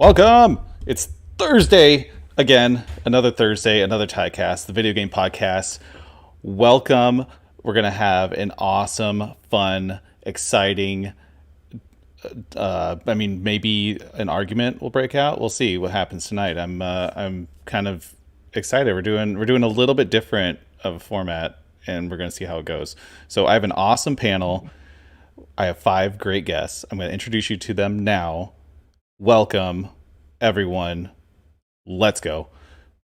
Welcome! It's Thursday again. Another Thursday, another TYCAST, the video game podcast. Welcome. We're going to have an awesome, fun, exciting, maybe an argument will break out. We'll see what happens tonight. I'm kind of excited. We're doing a little bit different of a format, and we're going to see how it goes. So I have an awesome panel. I have 5 great guests. I'm going to introduce you to them now. Welcome, everyone. Let's go.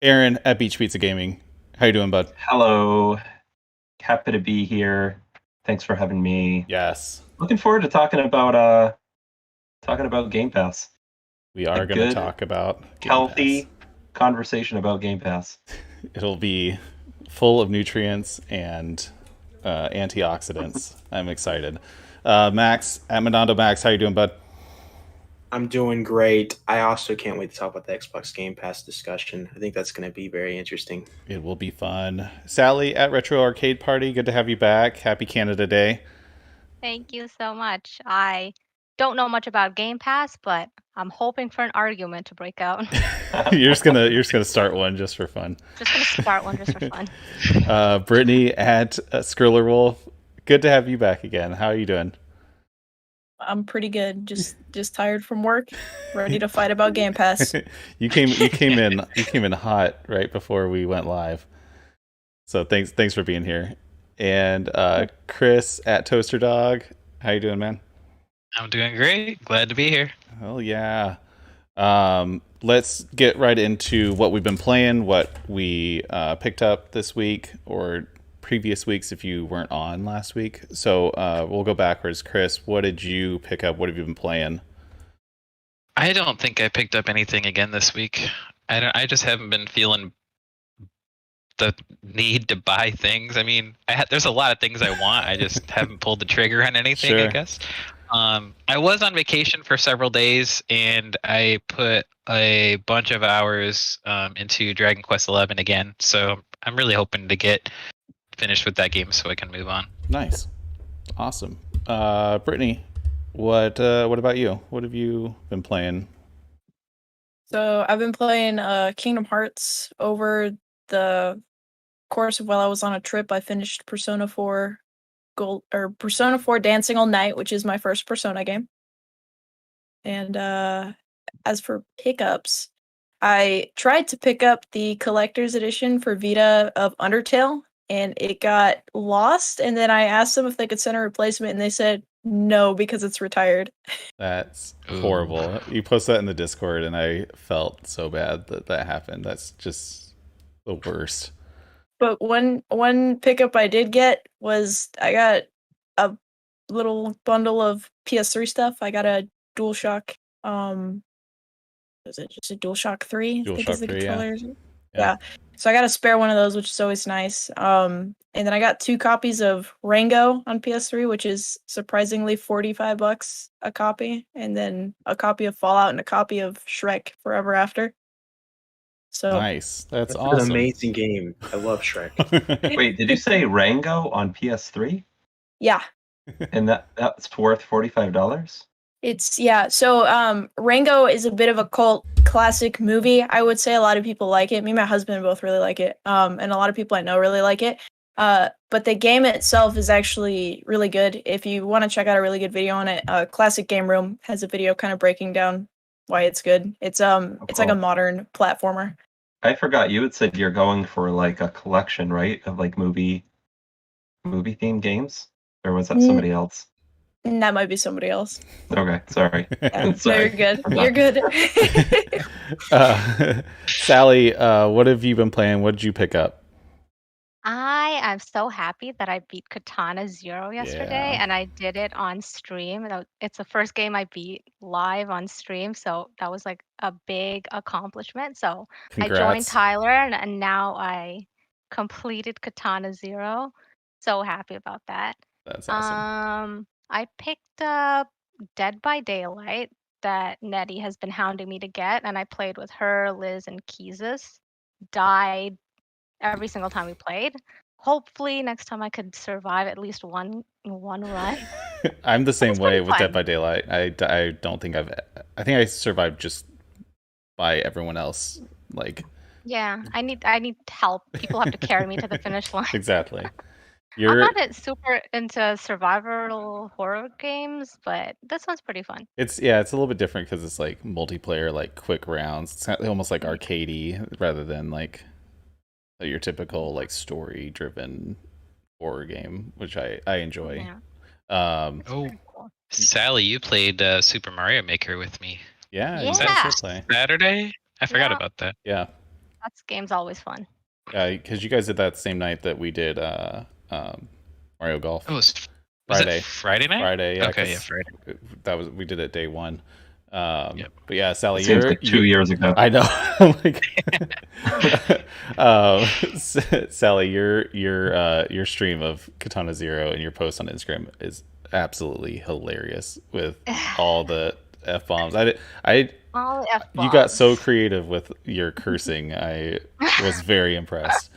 Aaron at Beach Pizza Gaming. How you doing, bud? Hello. Happy to be here. Thanks for having me. Yes. Looking forward to talking about Game Pass. We are going to talk about Game healthy Pass. Conversation about Game Pass. It'll be full of nutrients and antioxidants. I'm excited. Max at Monondo Max, how you doing, bud? I'm doing great. I also can't wait to talk about the Xbox Game Pass discussion. I think that's going to be very interesting. It will be fun. Sally at Retro Arcade Party, good to have you back. Happy Canada Day. Thank you so much. I don't know much about Game Pass, but I'm hoping for an argument to break out. You're just gonna start one just for fun. Just gonna start one just for fun. Brittany at Skriller Wolf, good to have you back again. How are you doing? I'm pretty good. Just tired from work, ready to fight about Game Pass. you came in hot right before we went live. So thanks for being here. And Chris at Toaster Dog, how you doing, man? I'm doing great. Glad to be here. Oh yeah. Let's get right into what we've been playing, what we picked up this week or previous weeks if you weren't on last week. So we'll go backwards. Chris, what did you pick up? What have you been playing? I don't think I picked up anything again this week. I just haven't been feeling the need to buy things. I mean, there's a lot of things I want. I just haven't pulled the trigger on anything, Sure. I guess. I was on vacation for several days, and I put a bunch of hours into Dragon Quest XI again. So I'm really hoping to get finished with that game so I can move on. Nice. Awesome. Brittany, what about you? What have you been playing? So I've been playing Kingdom Hearts over the course of while I was on a trip. I finished Persona 4 Persona 4 Dancing All Night, which is my first Persona game. And as for pickups, I tried to pick up the collector's edition for Vita of Undertale, and it got lost. And then I asked them if they could send a replacement, and they said no because it's retired. That's horrible. You posted that in the Discord, and I felt so bad that happened. That's just the worst. But one pickup I did get was I got a little bundle of PS3 stuff. I got a DualShock. Was it just a DualShock 3? I think is the controller. Yeah. So I got a spare one of those, which is always nice. And then I got 2 copies of Rango on PS3, which is surprisingly $45 a copy, and then a copy of Fallout and a copy of Shrek Forever After. So Nice. That's an awesome. amazing game. I love Shrek. Wait, did you say Rango on PS3? yeah. And that's worth $45? So Rango is a bit of a cult classic movie. I would say a lot of people like it. Me and my husband both really like it. And a lot of people I know really like it. But the game itself is actually really good. If you want to check out a really good video on it, Classic Game Room has a video kind of breaking down why it's good. It's it's like a modern platformer. I forgot you had said you're going for like a collection, right? Of like movie themed games? Or was that somebody else? That might be somebody else. Okay, sorry. Yeah, Sorry. No, you're good. You're good. Sally, what have you been playing? What did you pick up? I am so happy that I beat Katana Zero yesterday, Yeah. and I did it on stream. It's the first game I beat live on stream, so that was like a big accomplishment. So I joined Congrats. Tyler, and now I completed Katana Zero. So happy about that. That's awesome. I picked up Dead by Daylight that Nettie has been hounding me to get, and I played with her, Liz, and Keezus. Died every single time we played. Hopefully next time I could survive at least one run. I'm the same It's way pretty with Dead fun. by Daylight. I don't think I think I survived just by everyone else. Like Yeah, I need help. People have to carry me to the finish line. exactly. I'm You're not super into survival horror games, but this one's pretty fun. it's a little bit different because it's like multiplayer, like quick rounds. It's almost like Yeah. arcadey rather than like your typical like story driven horror game, which I enjoy. Yeah. Oh, Pretty cool. Sally, you played Super Mario Maker with me. Yeah, you Yeah. guys still play. Saturday? I forgot Yeah. about that. Yeah, That game's always fun. because you guys did that same night that we did Mario Golf. Oh, was Friday. it Friday night? Friday, yeah. Okay, yeah, 'cause Friday. we did it day one. Yep. But yeah, Sally, It seems like 2 years ago. I know. Sally, your stream of Katana Zero and your post on Instagram is absolutely hilarious with all the F bombs. All the F-bombs. You got so creative with your cursing. I was very impressed.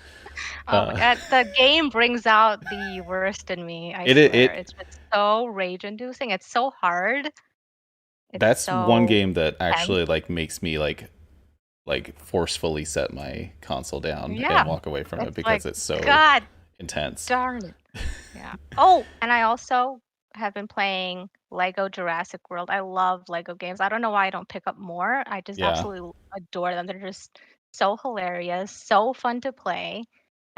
The game brings out the worst in me. I It- swear. it- It's been so rage-inducing. It's so hard. It's That's so one game that actually like makes me like forcefully set my console down Yeah. and walk away from it It's because like, it's so God intense. darn it. Yeah. Oh, and I also have been playing Lego Jurassic World. I love Lego games. I don't know why I don't pick up more. I just Yeah. absolutely adore them. They're just so hilarious, so fun to play.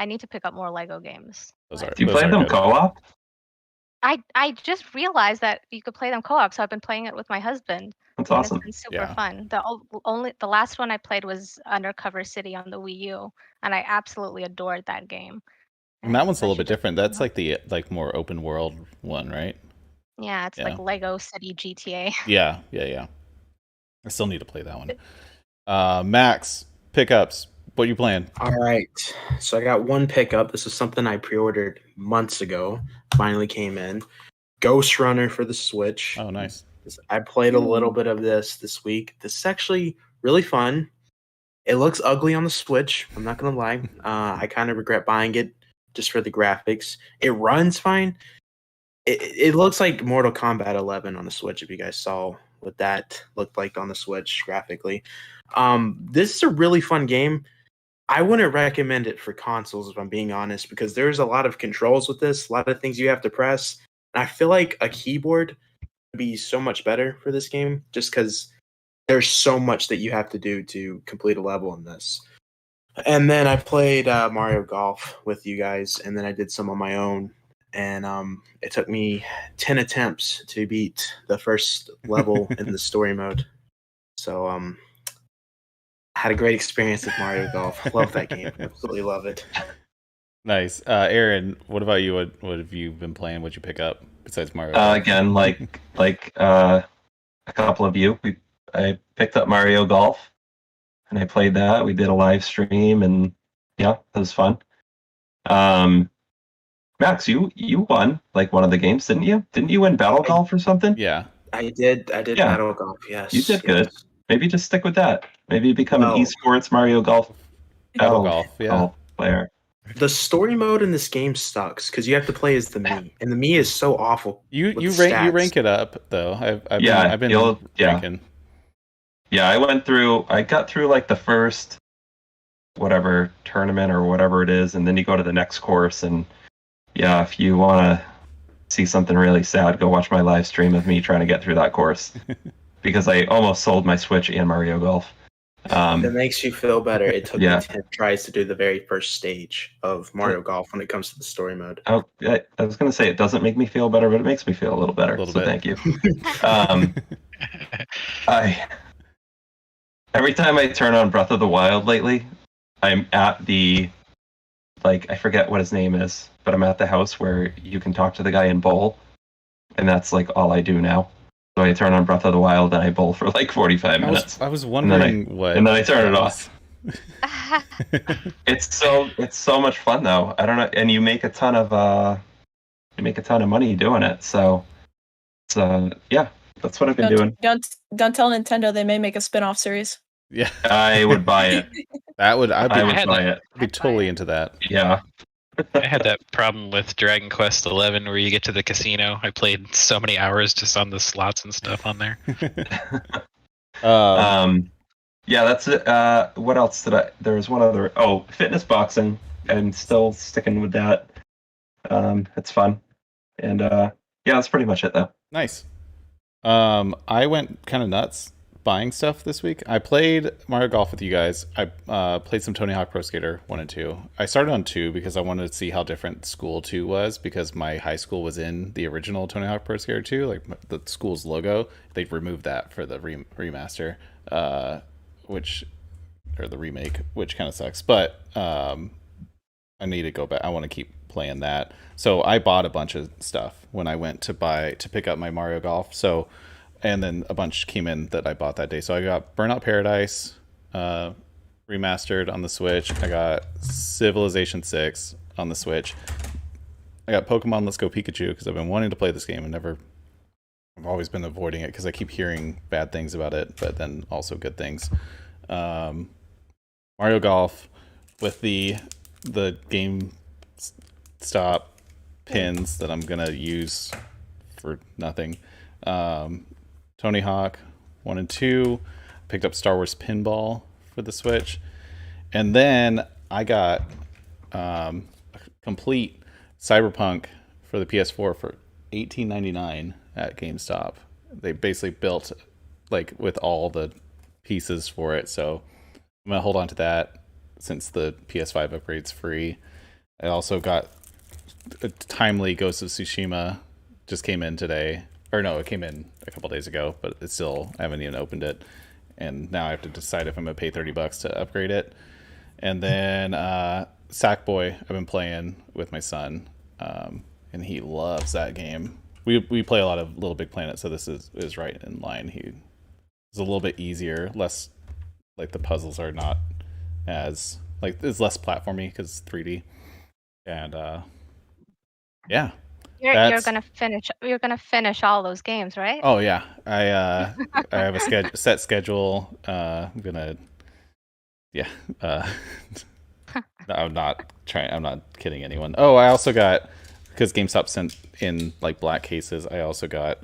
I need to pick up more Lego games. Those are Do you those play are them good. co-op? I just realized that you could play them co-op, so I've been playing it with my husband. That's And awesome. it's been super Yeah. fun. The last one I played was Undercover City on the Wii U, and I absolutely adored that game. And that one's a I little should bit just different. pick 'em That's up. like the more open world one, right? Yeah, it's Yeah. like Lego City GTA. Yeah. I still need to play that one. Max, pickups. What you playing? All right. So I got one pickup. This is something I pre-ordered months ago. Finally came in. Ghost Runner for the Switch. Oh, nice. I played a little bit of this week. This is actually really fun. It looks ugly on the Switch. I'm not gonna lie. I kind of regret buying it just for the graphics. It runs fine. It looks like Mortal Kombat 11 on the Switch. If you guys saw what that looked like on the Switch graphically, this is a really fun game. I wouldn't recommend it for consoles if I'm being honest, because there's a lot of controls with this, a lot of things you have to press. And I feel like a keyboard would be so much better for this game, just because there's so much that you have to do to complete a level in this. And then I played Mario Golf with you guys, and then I did some on my own. And it took me 10 attempts to beat the first level in the story mode. So I had a great experience with Mario Golf. Love that game. Absolutely love it. Nice. Aaron, what about you? What have you been playing? What'd you pick up besides Mario? Again, like a couple of you, I picked up Mario Golf, and I played that. We did a live stream, and yeah, it was fun. Max, you won like one of the games, didn't you? Didn't you win Battle Golf or something? Yeah. I did Yeah. Battle Golf, yes. You did good. Maybe just stick with that. Maybe become an Oh. esports Mario Golf Battle Golf, yeah. golf player. The story mode in this game sucks because you have to play as the Mii, and the Mii is so awful. You with rank stats. it up though. I've Yeah, been yeah. ranking. Yeah, I got through like the first whatever tournament or whatever it is, and then you go to the next course, and yeah, if you want to see something really sad, go watch my live stream of me trying to get through that course. Because I almost sold my Switch and Mario Golf. That makes you feel better. It took Yeah. me 10 tries to do the very first stage of Mario Golf when it comes to the story mode. I was going to say it doesn't make me feel better, but it makes me feel a little better. A little so bit. thank you. Every time I turn on Breath of the Wild lately, I'm at the, like, I forget what his name is, but I'm at the house where you can talk to the guy in bowl, and that's like all I do now. So I turn on Breath of the Wild and I bowl for like 45 minutes. I was wondering what. And then I turn it off. It's so much fun though. I don't know, and you make a ton of money doing it. So yeah, that's what I've been doing. Don't tell Nintendo they may make a spin-off series. Yeah, I would buy it. that would I would had buy that. it. I'd be totally into that. Yeah. I had that problem with Dragon Quest 11 where you get to the casino. I played so many hours just on the slots and stuff on there. Yeah, that's it. What else did I? There was one other. Oh, fitness boxing. I'm still sticking with that. It's fun, and yeah, that's pretty much it though. Nice. I went kind of nuts buying stuff this week. I played Mario Golf with you guys. I played some Tony Hawk Pro Skater 1 and 2. I started on 2 because I wanted to see how different School 2 was, because my high school was in the original Tony Hawk Pro Skater 2, like the school's logo. They removed that for the remaster, which, or the remake, which kind of sucks. But I need to go back. I want to keep playing that. So I bought a bunch of stuff when I went to pick up my Mario Golf. So, and then a bunch came in that I bought that day. So I got Burnout Paradise remastered on the Switch. I got Civilization 6 on the Switch. I got Pokemon Let's Go Pikachu because I've been wanting to play this game and I've always been avoiding it because I keep hearing bad things about it, but then also good things. Mario Golf with the game stop pins that I'm gonna use for nothing. Tony Hawk 1 and 2. Picked up Star Wars Pinball for the Switch, and then I got a complete Cyberpunk for the PS4 for $18.99 at GameStop. They basically built like with all the pieces for it, so I'm gonna hold on to that since the PS5 upgrade's free. I also got a timely Ghost of Tsushima, just came in today. Or no, it came in a couple days ago, but it's still, I haven't even opened it. And now I have to decide if I'm going to pay $30 to upgrade it. And then Sackboy, I've been playing with my son, and he loves that game. We play a lot of Little Big Planet, so this is right in line. He's a little bit easier, less, like the puzzles are not as, like, it's less platformy because it's 3D. And yeah. You're gonna finish. You're gonna finish all those games, right? Oh yeah, I have a set schedule. I'm gonna, yeah. I'm not trying. I'm not kidding anyone. Oh, I also got, because GameStop sent in like black cases. I also got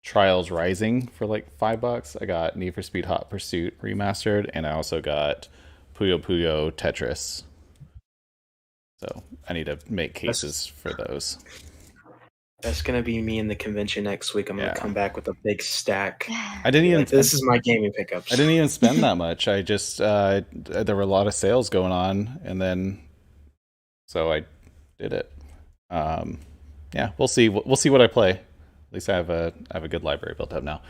Trials Rising for like $5. I got Need for Speed Hot Pursuit remastered, and I also got Puyo Puyo Tetris. So I need to make cases for those. That's gonna be me in the convention next week. I'm gonna come back with a big stack. I didn't even. This is my gaming pickups. I didn't even spend that much. I just there were a lot of sales going on, and then so I did it. Yeah, we'll see. We'll see what I play. At least I have a good library built up now.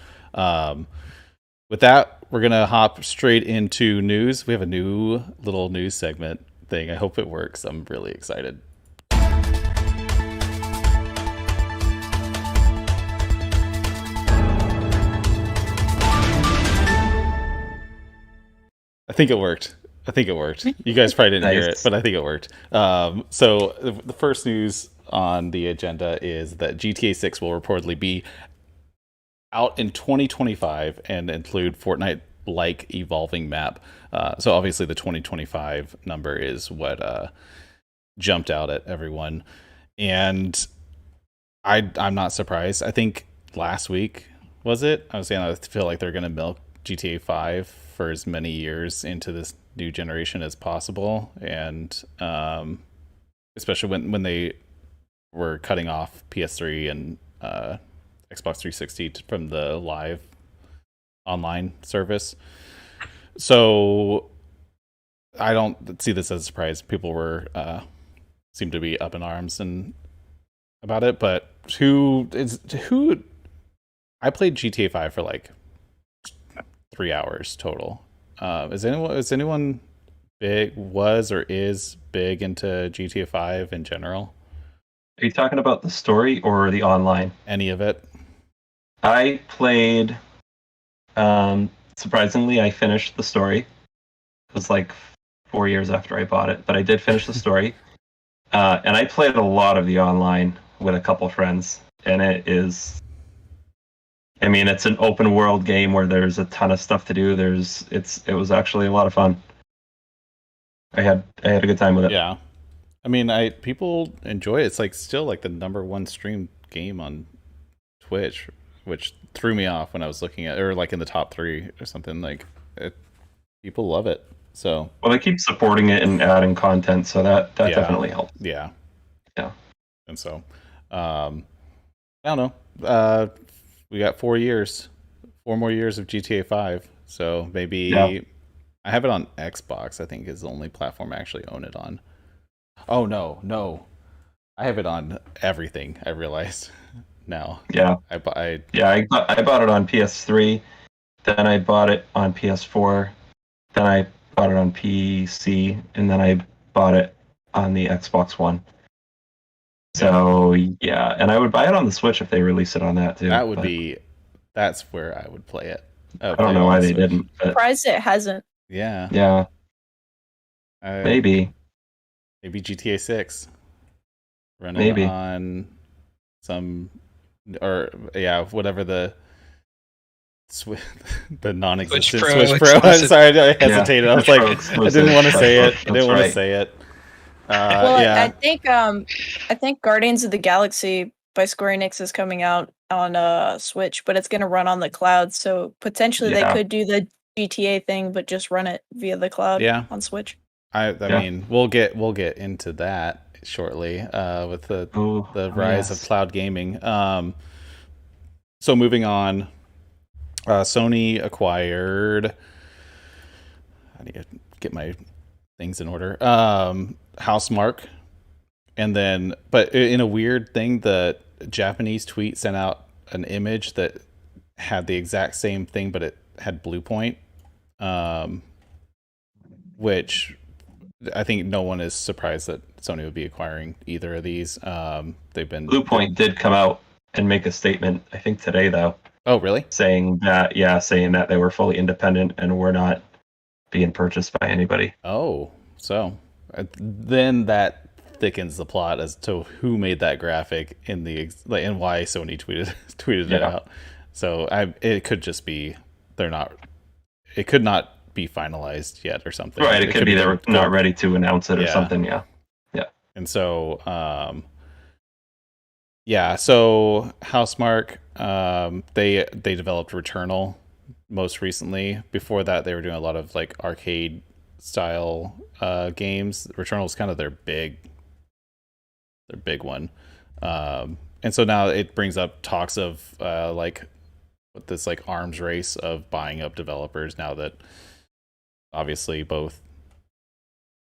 With that, we're gonna hop straight into news. We have a new little news segment thing. I hope it works. I'm really excited. I think it worked. You guys probably didn't hear it, but I think it worked. So the first news on the agenda is that GTA 6 will reportedly be out in 2025 and include Fortnite-like evolving map. So obviously the 2025 number is what jumped out at everyone. And I'm not surprised. I think last week, was it? I was saying I feel like they're going to milk GTA 5 for as many years into this new generation as possible. And especially when they were cutting off PS3 and Xbox 360 from the live online service. So I don't see this as a surprise. People were seem to be up in arms and about it, but who I played GTA 5 for like 3 hours total. Is anyone was or is big into GTA 5 in general? Are you talking about the story or the online? Any of it? I played. Surprisingly, I finished the story. It was like 4 years after I bought it, but I did finish the story. And I played a lot of the online with a couple friends, and it is. I mean, it's an open world game where there's a ton of stuff to do. It was actually a lot of fun. I had a good time with it. Yeah. I mean, people enjoy it. It's like still like the #1 streamed game on Twitch, which threw me off when I was looking at, or like in the top 3 or something. Like people love it. So Well, they keep supporting it and adding content, so that Yeah. definitely helps. yeah, Yeah. And so, I don't know. We got 4 more years of GTA 5. So maybe Yeah. I have it on Xbox. I think is the only platform I actually own it on. Oh no, I have it on everything. I realized now. Yeah. I Yeah, I bought it on PS3, then I bought it on PS4, then I bought it on PC, and then I bought it on the Xbox One. So yeah, and I would buy it on the Switch if they release it on that too. that would but be that's where I would play it. I don't know why they didn't. But Surprised it hasn't. Yeah, yeah, maybe maybe. GTA 6 running Maybe. on some whatever the the non-existent Pro Switch Pro. I'm exclusive. sorry, I hesitated. I was Switch like, Pro I exclusive. didn't want to say it. That's I didn't want right. to say it. Well, Yeah, I think Guardians of the Galaxy by Square Enix is coming out on Switch, but it's gonna run on the cloud. So potentially they Yeah. could do the GTA thing, but just run it via the cloud Yeah. on Switch. I Yeah. mean, we'll get into that shortly with the rise of yes. cloud gaming. So moving on, Sony acquired. I need to get my things in order. Housemarque, and then, but in a weird thing, the Japanese tweet sent out an image that had the exact same thing, but it had Bluepoint, which I think no one is surprised that Sony would be acquiring either of these. They've been Bluepoint did come out and make a statement, I think today though, Oh, really? saying that they were fully independent and were not being purchased by anybody. Oh, so then that thickens the plot as to who made that graphic in the and why Sony tweeted it Yeah. out. So it could just be they're not. It could not be finalized yet or something. Right, it could be they're not ready to announce it or Yeah. something. Yeah. And so, so Housemarque, they developed Returnal most recently. Before that, they were doing a lot of like arcade style games. Returnal was kind of their big one. And so now it brings up talks of like with this like arms race of buying up developers now that obviously both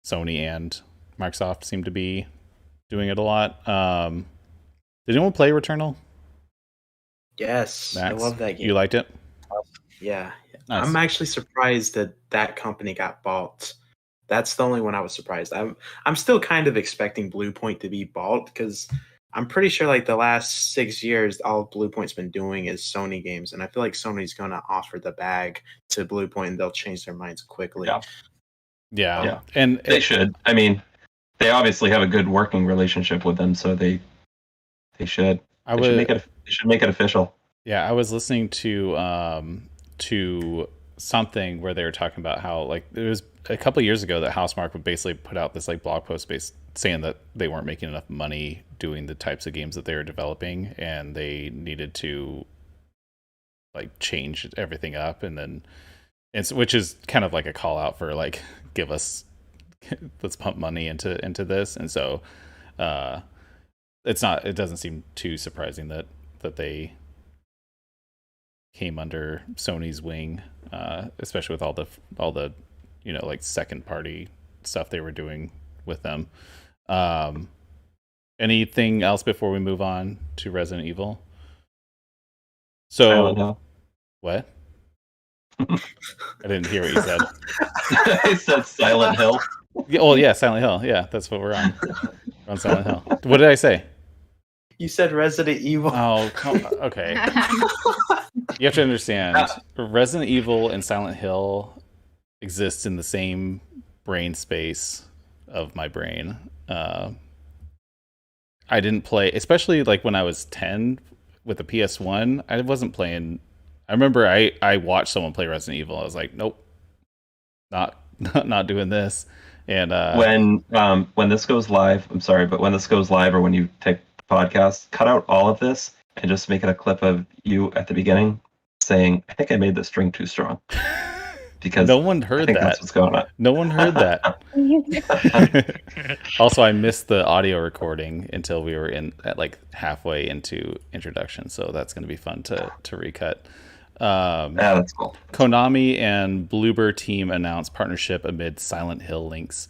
Sony and Microsoft seem to be doing it a lot. Did anyone play Returnal? Yes, Max, I love that game. You liked it? Yeah. Nice. I'm actually surprised that company got bought. That's the only one I was surprised. I'm still kind of expecting Bluepoint to be bought because I'm pretty sure like the last 6 years, all Bluepoint's been doing is Sony games, and I feel like Sony's going to offer the bag to Bluepoint, and they'll change their minds quickly. Yeah. Yeah. And They should. I mean, they obviously have a good working relationship with them, so they should. They should make it official. Yeah, I was listening to something where they were talking about how like it was a couple of years ago that Housemarque would basically put out this like blog post saying that they weren't making enough money doing the types of games that they were developing, and they needed to like change everything up, and then which is kind of like a call out for like let's pump money into this, and so it doesn't seem too surprising that they came under Sony's wing, especially with all the like second party stuff they were doing with them. Anything else before we move on to Resident Evil? Silent Hill. What? I didn't hear what you said. I said Silent Hill. Yeah, Silent Hill. Yeah, that's what we're on. We're on Silent Hill. What did I say? You said Resident Evil. Oh, okay. You have to understand, Resident Evil and Silent Hill exist in the same brain space of my brain. I didn't play, especially like when I was 10 with the PS1. I wasn't playing. I remember I watched someone play Resident Evil. I was like, nope, not doing this. And when this goes live, I'm sorry, but when this goes live or when you take the podcast, cut out all of this and just make it a clip of you at the beginning saying, "I think I made this drink too strong." because No one I heard think that. that's what's going on. No one heard that. Also, I missed the audio recording until we were at like halfway into introduction, so that's going to be fun to recut. Yeah, that's cool. Konami and Bloober Team announced partnership amid Silent Hill links.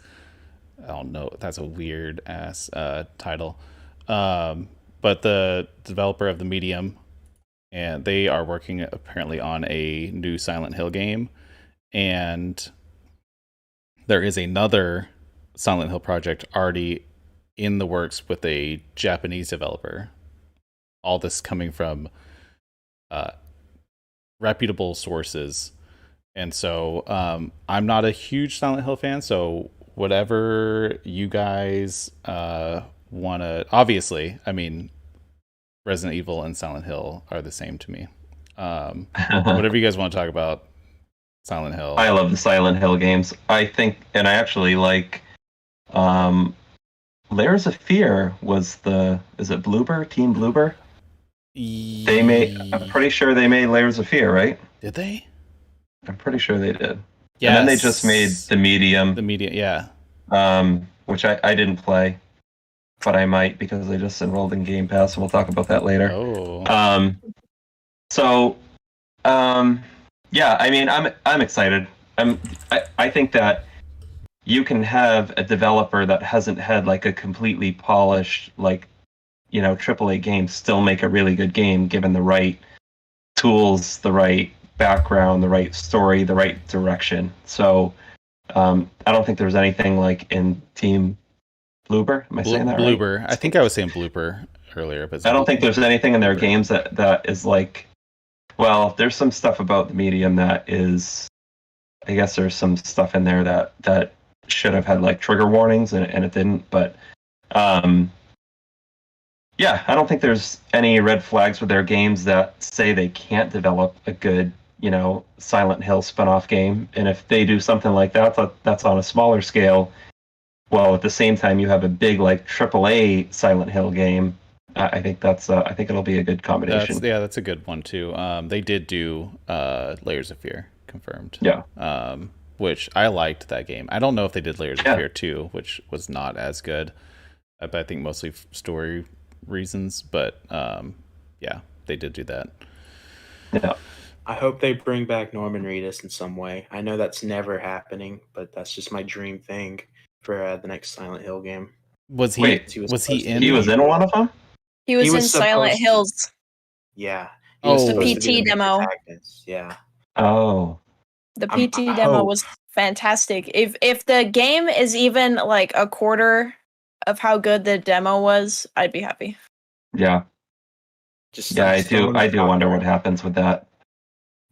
Oh no, that's a weird ass title. But the developer of the medium, and they are working apparently on a new Silent Hill game, and there is another Silent Hill project already in the works with a Japanese developer. All this coming from reputable sources. And so I'm not a huge Silent Hill fan, so whatever you guys want to... Obviously, I mean, Resident Evil and Silent Hill are the same to me. Whatever you guys want to talk about, Silent Hill. I love the Silent Hill games. I think, and I actually like Layers of Fear was is it Bloober? Team Bloober? I'm pretty sure they made Layers of Fear, right? Did they? I'm pretty sure they did. Yeah. And then they just made The Medium. The Medium, yeah. Which I didn't play, but I might because I just enrolled in Game Pass, and we'll talk about that later. Oh. Yeah, I mean, I'm excited. I think that you can have a developer that hasn't had like a completely polished, like, you know, AAA game still make a really good game given the right tools, the right background, the right story, the right direction. So I don't think there's anything like in Team Bloober. Am I saying that right? Bloober. I think I was saying Blooper earlier, but I don't think there's anything in their games that is like, well, there's some stuff about the medium that is, I guess there's some stuff in there that should have had like trigger warnings and it didn't. But yeah, I don't think there's any red flags with their games that say they can't develop a good, you know, Silent Hill spin-off game. And if they do something like that, that's on a smaller scale. Well, at the same time, you have a big like AAA Silent Hill game. I think I think it'll be a good combination. That's a good one too. They did do Layers of Fear, confirmed. Yeah. Which I liked that game. I don't know if they did Layers of Fear 2, which was not as good. But I think mostly story reasons. But yeah, they did do that. Yeah. I hope they bring back Norman Reedus in some way. I know that's never happening, but that's just my dream thing for the next Silent Hill game. Was he? Wait, was he in? He was in one of them? He was in Silent Hills. Yeah. Oh, the PT demo. Yeah. Oh. The PT demo was fantastic. If the game is even like a quarter of how good the demo was, I'd be happy. Yeah. I do wonder what happens with that.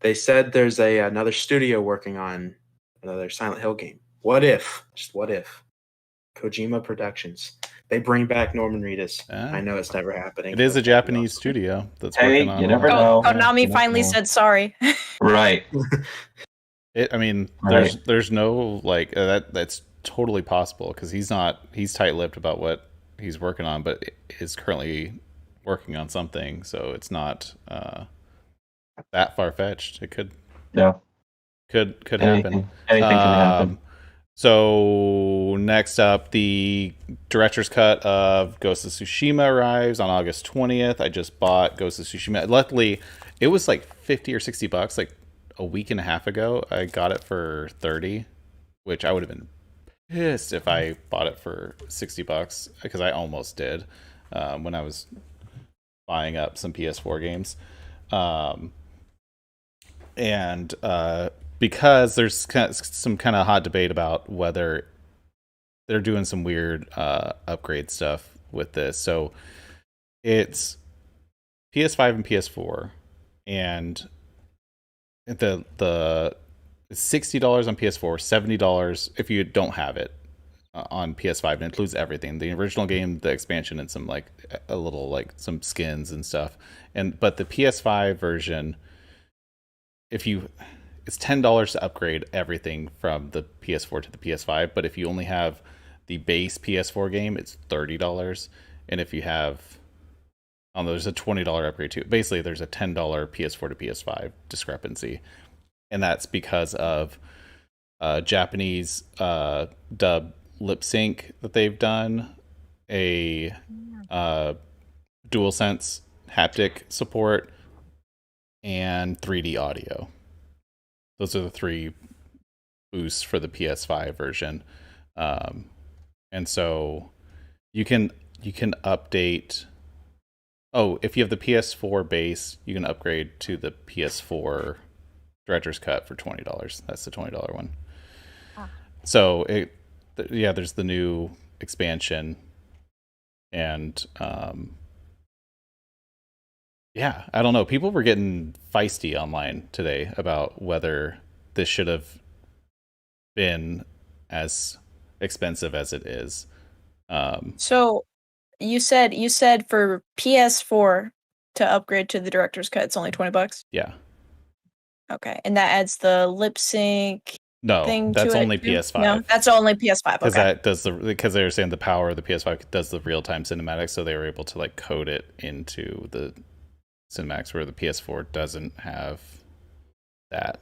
They said there's another studio working on another Silent Hill game. What if? Just what if? Kojima Productions. They bring back Norman Reedus. I know it's never happening. It is a Japanese studio that's working on. You never know. Konami finally said sorry. Right. There's no like that's totally possible because he's tight-lipped about what he's working on, but is currently working on something, so it's not that far-fetched. It could happen. Anything can happen. So next up, the director's cut of Ghost of Tsushima arrives on August 20th. I just bought Ghost of Tsushima. Luckily, it was like $50 or $60 like a week and a half ago. I got it for $30, which I would have been pissed if I bought it for $60 because I almost did when I was buying up some PS4 games. Because there's some kind of hot debate about whether they're doing some weird upgrade stuff with this. So it's PS5 and PS4, and the $60 on PS4, $70 if you don't have it on PS5. It includes everything: the original game, the expansion, and some like a little like some skins and stuff. But the PS5 version, it's $10 to upgrade everything from the PS4 to the PS5, but if you only have the base PS4 game, it's $30. And if you have, there's a $20 upgrade too. Basically, there's a $10 PS4 to PS5 discrepancy. and that's because of Japanese dub lip sync that they've done, a DualSense haptic support, and 3D audio. Those are the 3 boosts for the PS5 version. And so you can update. Oh, if you have the PS4 base, you can upgrade to the PS4 Director's Cut for $20. That's the $20 one. So there's the new expansion, and I don't know. People were getting feisty online today about whether this should have been as expensive as it is. So you said for PS4 to upgrade to the director's cut, it's only $20. Yeah. Okay, and that adds the lip sync No, thing that's to it only too? PS5. No, that's only PS5. Because Okay. that does because they were saying the power of the PS5 does the real time cinematics, so they were able to like code it into the cinematics where the PS4 doesn't have that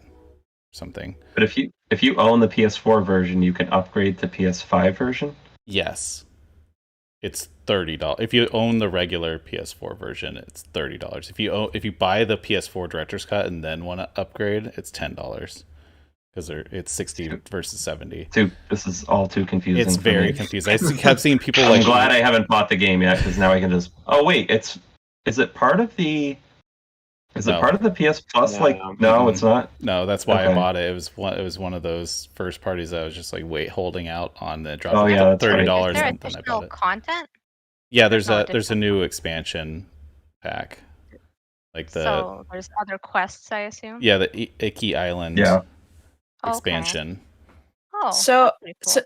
something. But if you own the PS4 version, you can upgrade to PS5 version. Yes, it's $30. If you own the regular PS4 version, it's $30. If you buy the PS4 Director's Cut and then want to upgrade, it's $10 because it's 60 versus 70. This is all too confusing. It's very confusing. I kept seeing people I'm like. glad I haven't bought the game yet because now I can just. Oh wait, is it part of the? Is it part of the PS Plus? No, it's not. No, that's why I bought it. It was one of those first parties that I was just like holding out on the drop. Oh yeah, that's $30. Is there And then I bought additional it. content? Yeah, there's a new expansion pack, like So there's other quests, I assume. Yeah, the Iki Island expansion. Oh, So that's pretty cool.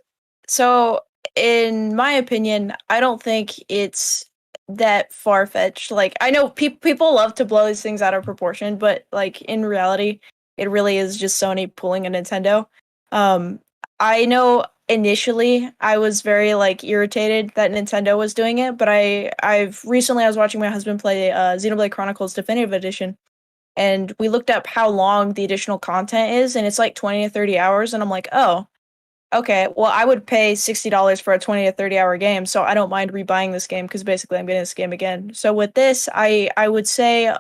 so in my opinion, I don't think it's that far-fetched. Like, I know people love to blow these things out of proportion, but like in reality, it really is just Sony pulling a Nintendo. I know initially I was very like irritated that Nintendo was doing it, but I've recently I was watching my husband play Xenoblade Chronicles Definitive Edition, and we looked up how long the additional content is, and it's like 20 to 30 hours, and I'm like, oh, okay, well, I would pay $60 for a 20 to 30 hour game, so I don't mind rebuying this game because basically I'm getting this game again. So with this, I would say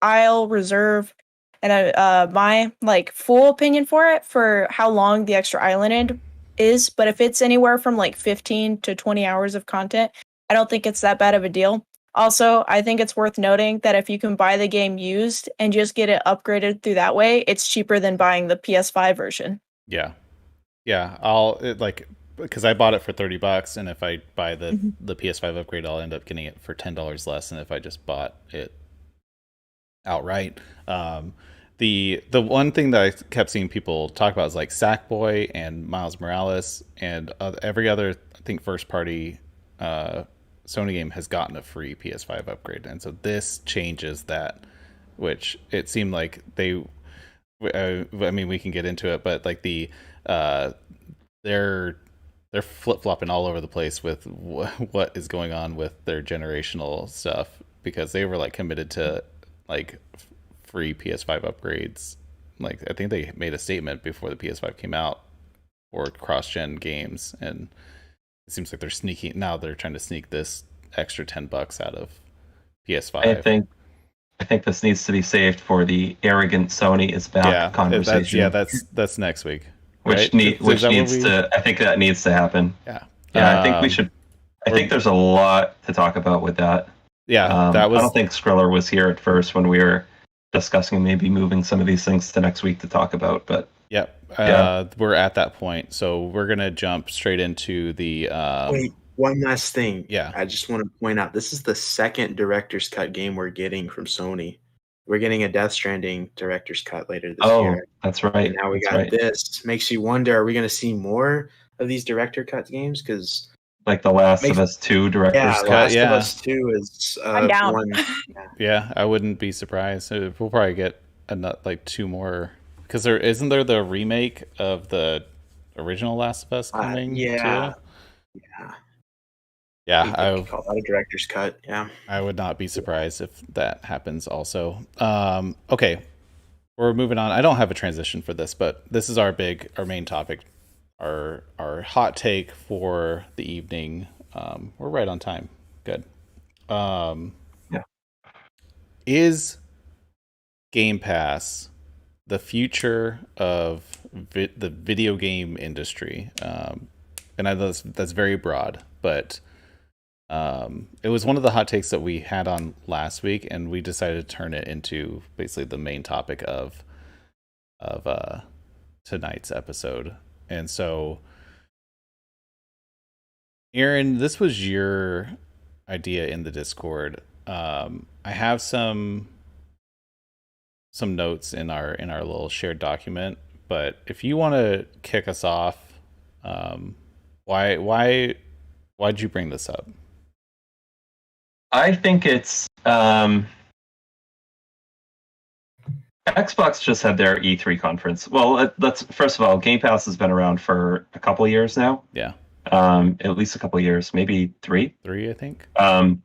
I'll reserve my like full opinion for it for how long the extra island is. But if it's anywhere from like 15 to 20 hours of content, I don't think it's that bad of a deal. Also, I think it's worth noting that if you can buy the game used and just get it upgraded through that way, it's cheaper than buying the PS5 version. Yeah, because I bought it for $30, and if I buy the PS5 upgrade, I'll end up getting it for $10 less than if I just bought it outright. The one thing that I kept seeing people talk about is like Sackboy and Miles Morales and every other, I think, first party Sony game has gotten a free PS5 upgrade, and so this changes that, which it seemed like they. I mean, we can get into it, but like they're flip-flopping all over the place with what is going on with their generational stuff, because they were like committed to like free PS5 upgrades. Like, I think they made a statement before the PS5 came out for cross-gen games, and it seems like they're trying to sneak this extra $10 out of PS5. I think this needs to be saved for the arrogant Sony is back conversation. That's next week. Which right? I think that needs to happen. Yeah. I think we should. I think there's a lot to talk about with that. Yeah, I don't think Skriller was here at first when we were discussing maybe moving some of these things to next week to talk about. But we're at that point, so we're gonna jump straight into the. Wait, one last thing. Yeah, I just want to point out this is the second director's cut game we're getting from Sony. We're getting a Death Stranding director's cut later this year. That's right. And now we got this. Makes you wonder: are we going to see more of these director cut games? Because like The Last of Us 2 director's cut. Last of Us 2 is I'm down. one. Yeah, I wouldn't be surprised. We'll probably get like 2 more, because isn't there the remake of the original Last of Us coming? Yeah. I call that a director's cut. Yeah, I would not be surprised if that happens also. Okay, we're moving on. I don't have a transition for this, but this is our main topic, our hot take for the evening. We're right on time. Good. Yeah. Is Game Pass the future of the video game industry? And I know that's very broad, but it was one of the hot takes that we had on last week, and we decided to turn it into basically the main topic of tonight's episode. And so, Aaron, this was your idea in the Discord. I have some notes in our little shared document, but if you want to kick us off, why'd you bring this up? I think it's Xbox just had their E3 conference. Well, let's first of all, Game Pass has been around for a couple of years now. Yeah. At least a couple of years, maybe three. Three, I think. But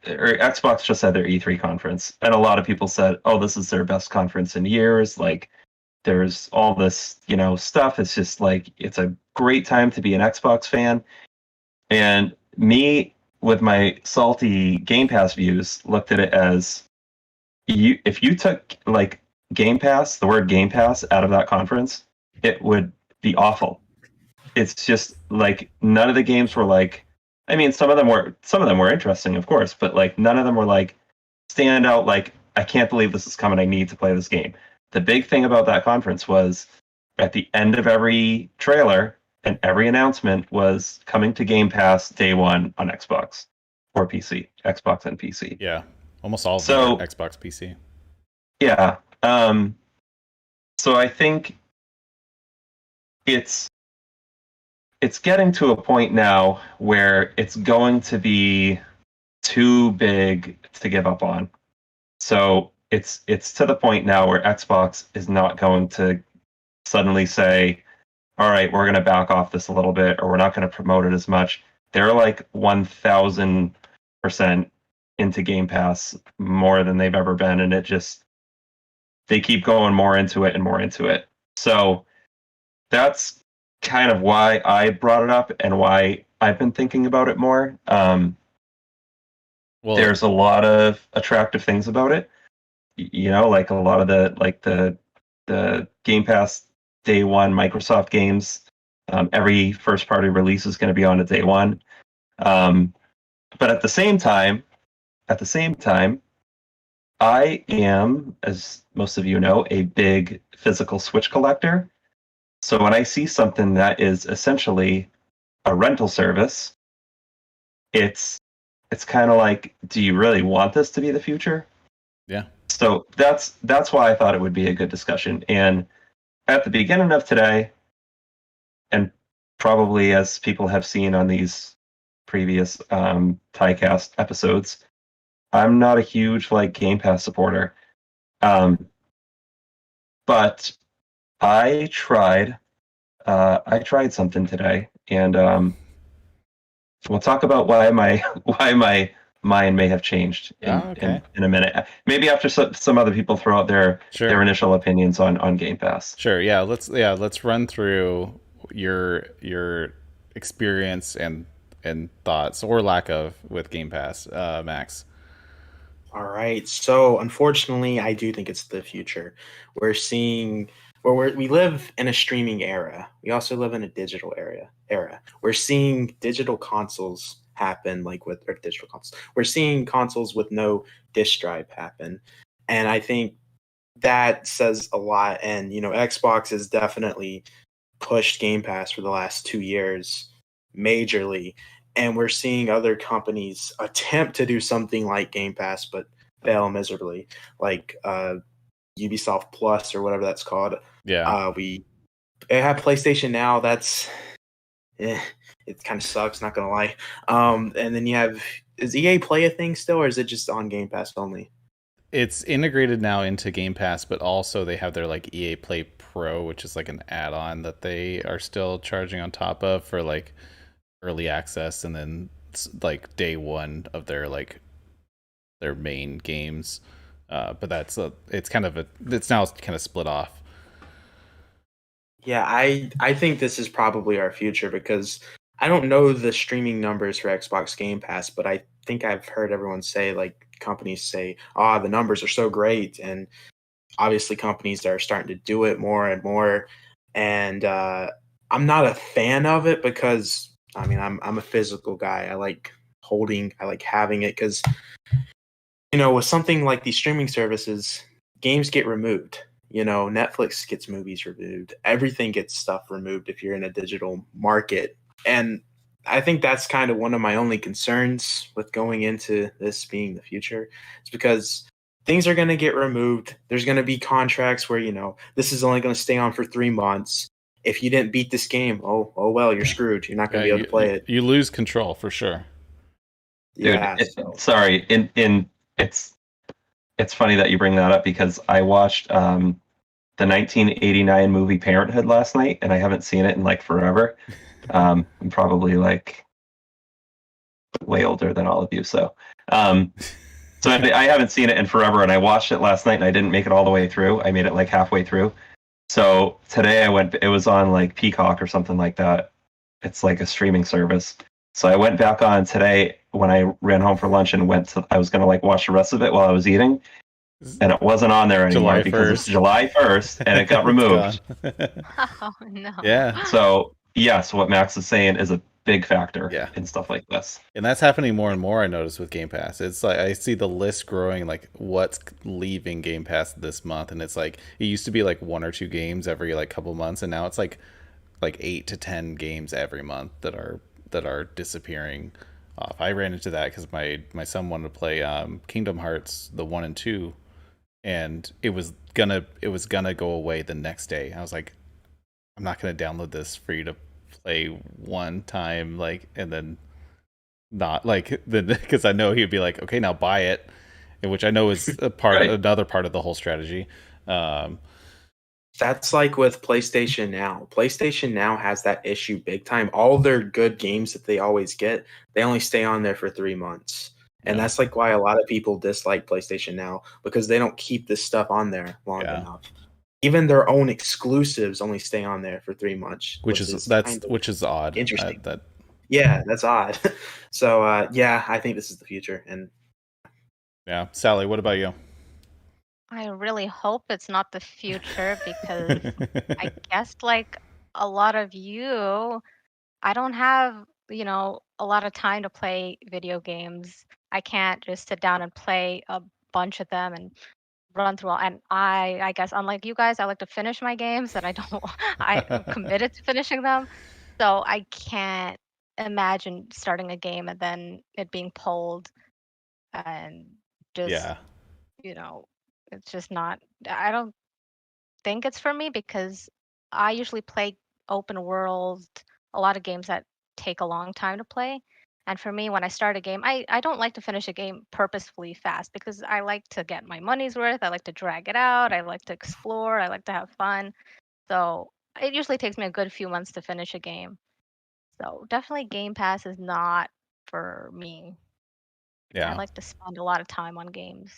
Xbox just had their E3 conference, and a lot of people said, "Oh, this is their best conference in years." Like, there's all this, stuff. It's just like it's a great time to be an Xbox fan. And me, with my salty Game Pass views, looked at it as if you took like Game Pass, the word Game Pass, out of that conference, it would be awful. It's just like none of the games were like. I mean, some of them were interesting, of course, but like none of them were like stand out. Like, I can't believe this is coming. I need to play this game. The big thing about that conference was at the end of every trailer and every announcement was coming to Game Pass day one on Xbox or PC, Xbox and PC. Yeah, almost all of them are Xbox PC. Yeah. So I think it's getting to a point now where it's going to be too big to give up on. So it's to the point now where Xbox is not going to suddenly say, all right, we're going to back off this a little bit, or we're not going to promote it as much. They're like 1,000% into Game Pass, more than they've ever been, and they keep going more into it and more into it. So that's kind of why I brought it up and why I've been thinking about it more. There's a lot of attractive things about it. Like a lot of the Game Pass day one Microsoft games. Every first party release is going to be on a day one. But at the same time, I am, as most of you know, a big physical Switch collector. So when I see something that is essentially a rental service, it's kind of like, do you really want this to be the future? Yeah. So that's why I thought it would be a good discussion. And at the beginning of today, and probably as people have seen on these previous TYCAST episodes, I'm not a huge Game Pass supporter. But I tried something today, and we'll talk about why my mind may have changed in a minute. Maybe after some other people throw out their initial opinions on Game Pass. Sure. Yeah. Let's run through your experience and thoughts or lack of with Game Pass, Max. All right. So unfortunately, I do think it's the future. We're seeing we live in a streaming era. We also live in a digital era. We're seeing digital consoles happen, digital consoles. We're seeing consoles with no disk drive happen, and I think that says a lot. And Xbox has definitely pushed Game Pass for the last 2 years majorly. And we're seeing other companies attempt to do something like Game Pass, but fail miserably, like Ubisoft Plus or whatever that's called. Yeah. We have PlayStation Now. That's it kind of sucks, not gonna lie. And then you have, is EA Play a thing still, or is it just on Game Pass only? It's integrated now into Game Pass, but also they have their EA Play Pro, which is an add-on that they are still charging on top of for early access, and then day one of their main games. But that's it's now kind of split off. Yeah, I think this is probably our future because I don't know the streaming numbers for Xbox Game Pass, but I think I've heard everyone say, like companies say, the numbers are so great, and obviously companies are starting to do it more and more. And I'm not a fan of it because I mean I'm a physical guy. I like having it because with something like these streaming services, games get removed. Netflix gets movies removed. Everything gets stuff removed if you're in a digital market. And I think that's kind of one of my only concerns with going into this being the future. It's because things are going to get removed. There's going to be contracts where, this is only going to stay on for 3 months. If you didn't beat this game, oh well, you're screwed. You're not going to be able to play it. You lose control for sure. Yeah. Dude, sorry. It's funny that you bring that up because I watched the 1989 movie Parenthood last night, and I haven't seen it in like forever. I'm probably like way older than all of you, so I haven't seen it in forever, and I watched it last night, and I didn't make it all the way through. I made it like halfway through. So today it was on like Peacock or something like that. It's like a streaming service. So I went back on today when I ran home for lunch and I was going to like watch the rest of it while I was eating. And it wasn't on there anymore because it's July 1st and it got removed. Oh, no. Yeah. So what Max is saying is a big factor in stuff like this. And that's happening more and more, I notice, with Game Pass. It's like I see the list growing, like what's leaving Game Pass this month, and it's like it used to be like 1 or 2 games every like couple months, and now it's like 8 to 10 games every month that are disappearing off. I ran into that because my son wanted to play Kingdom Hearts the 1 and 2, and it was gonna go away the next day. I was like, I'm not gonna download this for you to play one time, like, and then not like because I know he'd be like, okay, now buy it, which I know is another part of the whole strategy. That's like with PlayStation Now. PlayStation Now has that issue big time. All their good games that they always get, they only stay on there for 3 months. And that's like why a lot of people dislike PlayStation Now, because they don't keep this stuff on there long enough. Even their own exclusives only stay on there for 3 months, which is odd. Interesting. Yeah, that's odd. So I think this is the future. And Sally, what about you? I really hope it's not the future because I guess like a lot of you, I don't have, a lot of time to play video games. I can't just sit down and play a bunch of them and run through all. And I guess unlike you guys, I like to finish my games and I'm committed to finishing them. So I can't imagine starting a game and then it being pulled and just, it's just not, I don't think it's for me because I usually play open world, a lot of games that take a long time to play. And for me, when I start a game, I don't like to finish a game purposefully fast because I like to get my money's worth. I like to drag it out. I like to explore. I like to have fun. So it usually takes me a good few months to finish a game. So definitely Game Pass is not for me. Yeah. I like to spend a lot of time on games.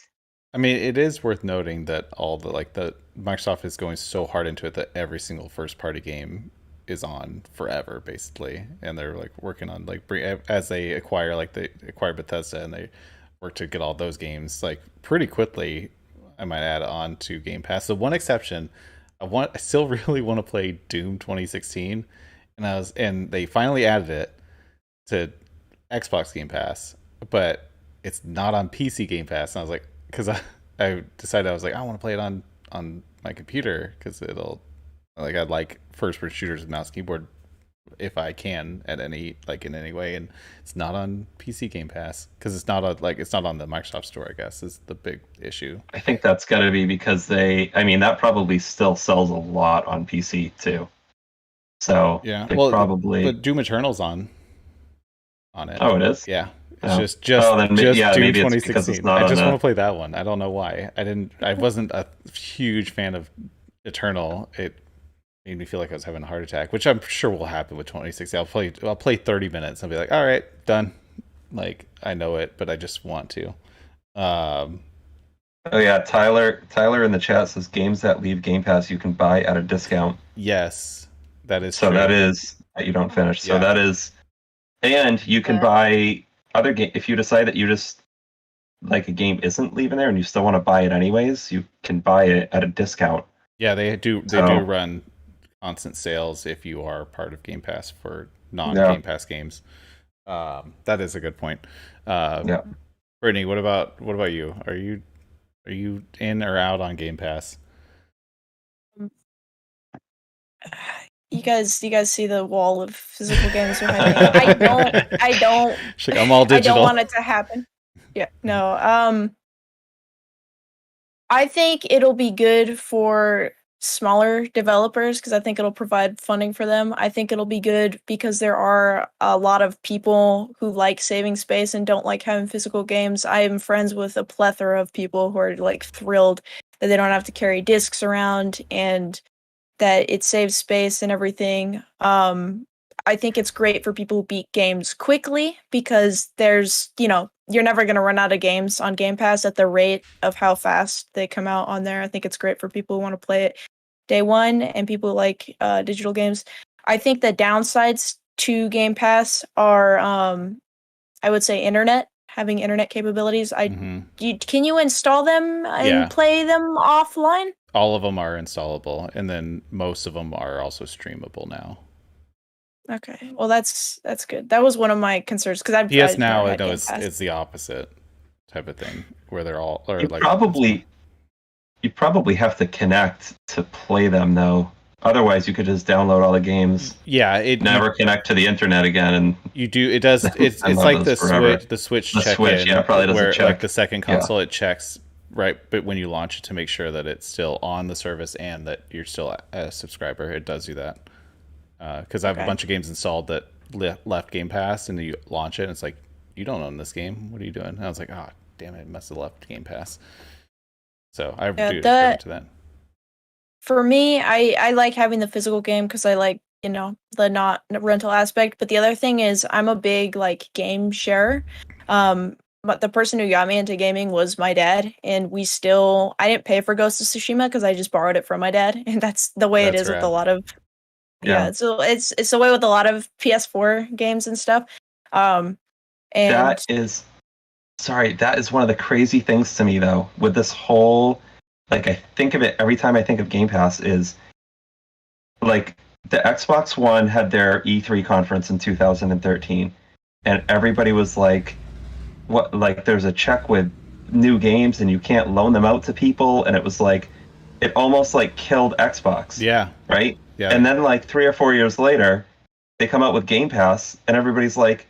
I mean, it is worth noting that the Microsoft is going so hard into it that every single first party game is on forever, basically, and they're like working on as they acquire Bethesda and they work to get all those games like pretty quickly. I might add on to Game Pass. The one exception, I still really want to play Doom 2016, and they finally added it to Xbox Game Pass, but it's not on PC Game Pass, and I was like, because I decided I was like, I want to play it on my computer because it'll I like first person shooters with mouse and keyboard if I can in any way, and it's not on PC Game Pass because it's not on the Microsoft Store, I guess, is the big issue. I think that's got to be because that probably still sells a lot on PC too. So probably. But Doom Eternal's on it. Oh, it is. Yeah. It's just Doom 2016. I just want to play that one. I don't know why. I wasn't a huge fan of Eternal. It made me feel like I was having a heart attack, which I'm sure will happen with 2016. I'll play 30 minutes and be like, all right, done. Like, I know it, but I just want to. Oh yeah, Tyler in the chat says games that leave Game Pass you can buy at a discount. Yes, that is So true. that is that you don't finish. So Yeah. that is, and you can Good. buy other game if you decide that you just like a game isn't leaving there and you still want to buy it anyways. You can buy it at a discount. Yeah, they do So- run constant sales if you are part of Game Pass for non Yeah. Game Pass games. That is a good point. Yeah. Brittany, what about you? Are you in or out on Game Pass? You guys see the wall of physical games behind me. I don't She's like, I'm all I digital. don't want it to happen. Yeah, no. I think it'll be good for smaller developers because I think it'll provide funding for them. I think it'll be good because there are a lot of people who like saving space and don't like having physical games. I am friends with a plethora of people who are like thrilled that they don't have to carry discs around and that it saves space and everything. I think it's great for people who beat games quickly because there's, you're never going to run out of games on Game Pass at the rate of how fast they come out on there. I think it's great for people who want to play it day one and people who like digital games. I think the downsides to Game Pass are, I would say, having internet capabilities. Mhm. Can you install them and Yeah. play them offline? All of them are installable, and then most of them are also streamable now. Okay, well that's good. That was one of my concerns because I've PS I've Now, never I had know, Game is Pass. the opposite type of thing, where they're all or You like probably have to connect to play them though. Otherwise, you could just download all the games, yeah, never connect to the internet again, and you do. It does. It's I love like those the forever. Switch The check Switch, in, yeah, probably doesn't where check. like the second Yeah. console it checks right, but when you launch it to make sure that it's still on the service and that you're still a subscriber, it does do that. Because I have a Okay. bunch of games installed that left Game Pass, and you launch it, and it's like, you don't own this game. What are you doing? And I was like, oh, damn it, it must have left Game Pass. So I do refer to that. For me, I like having the physical game because I like the not rental aspect. But the other thing is I'm a big like game sharer. But the person who got me into gaming was my dad, and I didn't pay for Ghost of Tsushima because I just borrowed it from my dad, and that's the way it That's is with rad. a lot of so it's the way with a lot of PS4 games and stuff. And that is one of the crazy things to me though, with this whole, like, I think of it every time I think of Game Pass is like the Xbox One had their E3 conference in 2013 and everybody was like, what, like there's a check with new games and you can't loan them out to people, and it was like it almost like killed Xbox. Yeah. Right? Yeah. And then like 3 or 4 years later, they come out with Game Pass and everybody's like,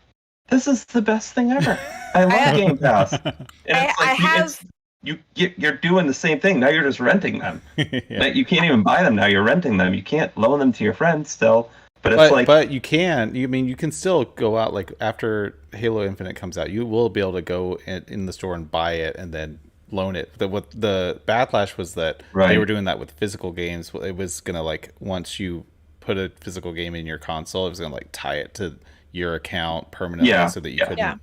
this is the best thing ever. I love Game Pass. And it's like you're doing the same thing. Now you're just renting them. Yeah. You can't even buy them now. You're renting them. You can't loan them to your friends still. But it's but you can. You can still go out, like after Halo Infinite comes out, you will be able to go in the store and buy it and then loan it. What the backlash was that they were doing that with physical games. It was gonna, like, once you put a physical game in your console, it was gonna like tie it to your account permanently so that you couldn't. Yeah.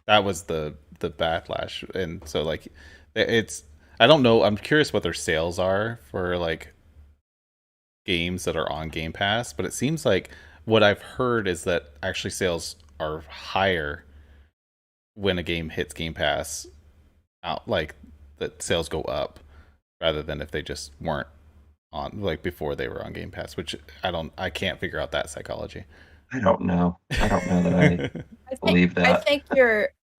That was the backlash, and so like it's. I don't know. I'm curious what their sales are for like games that are on Game Pass, but it seems like what I've heard is that actually sales are higher when a game hits Game Pass. Like that sales go up rather than if they just weren't on, like before they were on Game Pass, which I can't figure out that psychology. I don't know that I believe that.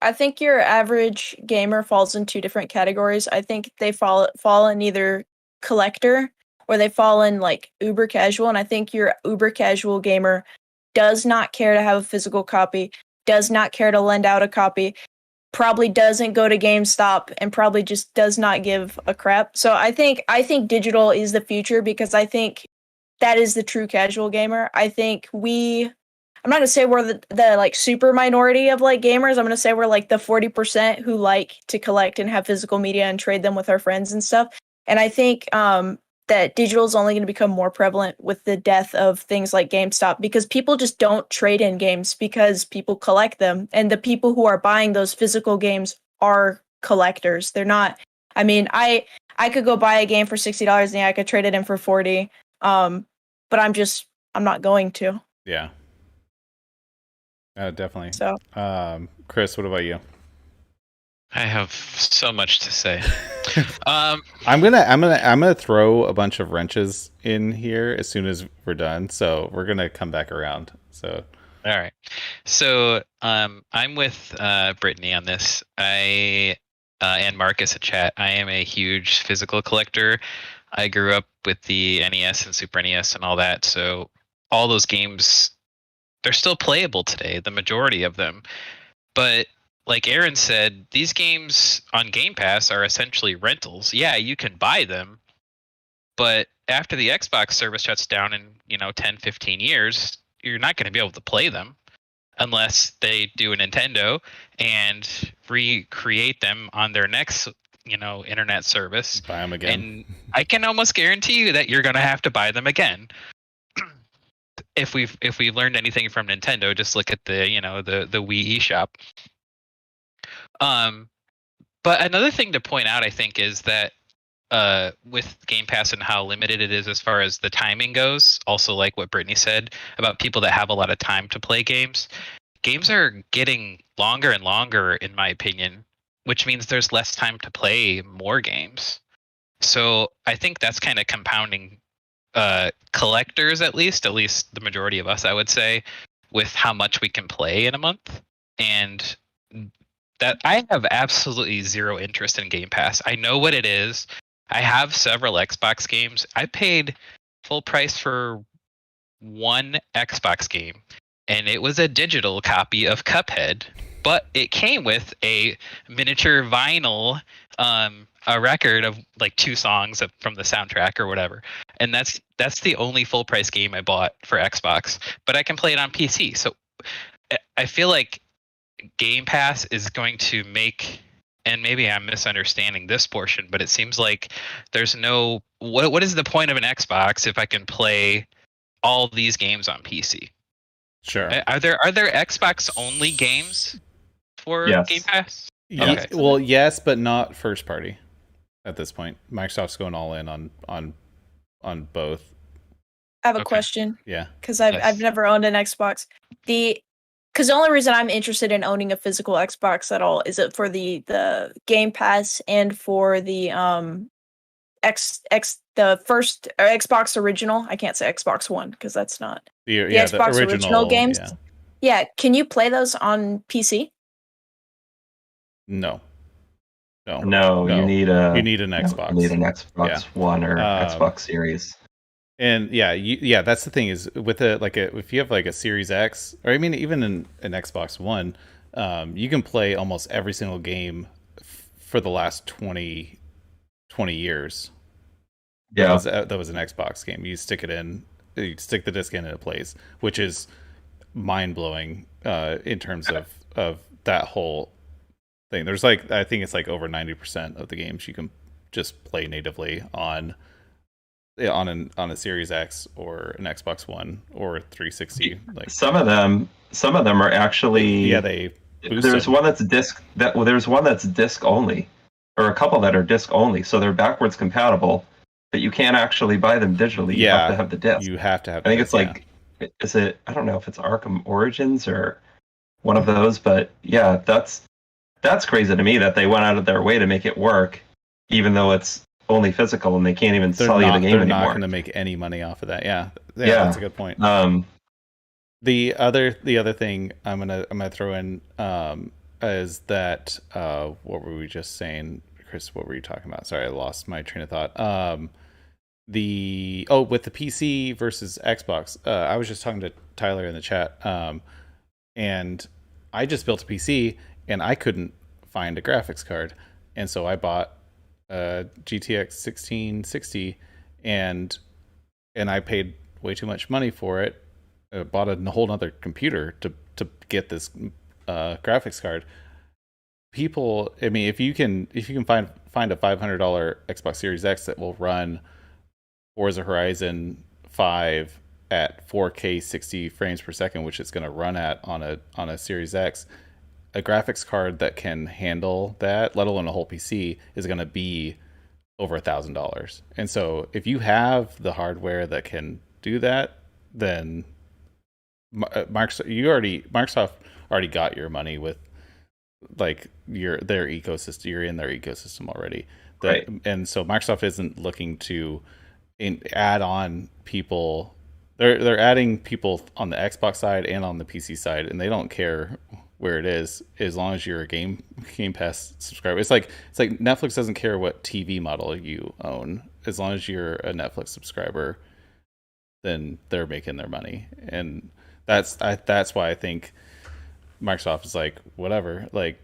I think your average gamer falls in two different categories. I think they fall in either collector or they fall in like uber casual, and I think your uber casual gamer does not care to have a physical copy, does not care to lend out a copy, probably doesn't go to GameStop, and probably just does not give a crap. So I think digital is the future because I think that is the true casual gamer. I think I'm not gonna say we're the like super minority of like gamers. I'm gonna say we're like the 40% who like to collect and have physical media and trade them with our friends and stuff. And I think that digital is only going to become more prevalent with the death of things like GameStop because people just don't trade in games because people collect them, and the people who are buying those physical games are collectors. They're not I mean, I could go buy a game for $60 and I could trade it in for 40. But I'm not going to. Yeah. Definitely. So Chris, what about you? I have so much to say. I'm gonna throw a bunch of wrenches in here as soon as we're done. So we're gonna come back around. So All right. So I'm with Brittany on this. I and Marcus at chat. I am a huge physical collector. I grew up with the NES and Super NES and all that. So all those games, they're still playable today, the majority of them. But like Aaron said, these games on Game Pass are essentially rentals. Yeah, you can buy them, but after the Xbox service shuts down in 10, 15 years, you're not going to be able to play them unless they do a Nintendo and recreate them on their next internet service. buy them again. And I can almost guarantee you that you're going to have to buy them again. If we've learned anything from Nintendo, just look at the the Wii eShop. But another thing to point out, I think, is that with Game Pass and how limited it is as far as the timing goes, also like what Brittany said about people that have a lot of time to play games, games are getting longer and longer, in my opinion, which means there's less time to play more games. So I think that's kind of compounding collectors, at least the majority of us, I would say, with how much we can play in a month. And that I have absolutely zero interest in Game Pass. I know what it is. I have several Xbox games. I paid full price for one Xbox game, and it was a digital copy of Cuphead, but it came with a miniature vinyl, a record of like 2 songs from the soundtrack or whatever. And that's the only full price game I bought for Xbox, but I can play it on PC. So I feel like Game Pass is going to make, and maybe I'm misunderstanding this portion, but it seems like there's no what is the point of an Xbox if I can play all these games on PC? Sure. Are there Xbox only games for Yes. Game Pass? Yeah. Okay. Well, yes, but not first party at this point. Microsoft's going all in on both. I have a Okay. question Yeah. because I've Yes. never owned an Xbox. Because the only reason I'm interested in owning a physical Xbox at all is it for the Game Pass and for the the first or Xbox original. I can't say Xbox One because that's not The Xbox original games. Yeah. Yeah, can you play those on PC? No. No, you need an You Xbox. need an Xbox One or Xbox Series. And yeah, that's the thing is with if you have like a Series X, or I mean even an Xbox One, you can play almost every single game for the last 20 years. Yeah. That was an Xbox game. You stick it in, you stick the disc in, and it plays, which is mind blowing in terms of that whole thing. There's I think it's like over 90% of the games you can just play natively on a Series X or an Xbox One or 360. Like some of them are actually they boost there's them. one that's there's one that's disc only, or a couple that are disc only, so they're backwards compatible, but you can't actually buy them digitally. You have to have the disc. You have to have. I think it's like, is it? I don't know if it's Arkham Origins or one of those, but yeah, that's crazy to me that they went out of their way to make it work, even though it's only physical and they can't even sell you the game they're anymore. not going to make any money off of that. Yeah, that's a good point. The other thing I'm gonna throw in is that what were we just saying, Chris? What were you talking about? Sorry, I lost my train of thought. With the PC versus Xbox, I was just talking to Tyler in the chat, and I just built a PC and I couldn't find a graphics card, and so I bought a GTX 1660, and I paid way too much money for it. I bought a whole other computer to get this graphics card. People, I mean, if you can find a $500 Xbox Series X that will run Forza Horizon 5 at 4K 60 frames per second, which it's going to run at on a Series X, a graphics card that can handle that, let alone a whole PC, is going to be over $1,000. And so if you have the hardware that can do that, then Microsoft already got your money with like their ecosystem. You're in their ecosystem already. Right. And so Microsoft isn't looking to add on people. They're adding people on the Xbox side and on the PC side, and they don't care where it is as long as you're a Game Pass subscriber. It's like Netflix doesn't care what TV model you own, as long as you're a Netflix subscriber, then they're making their money. And that's why I think Microsoft is like, whatever, like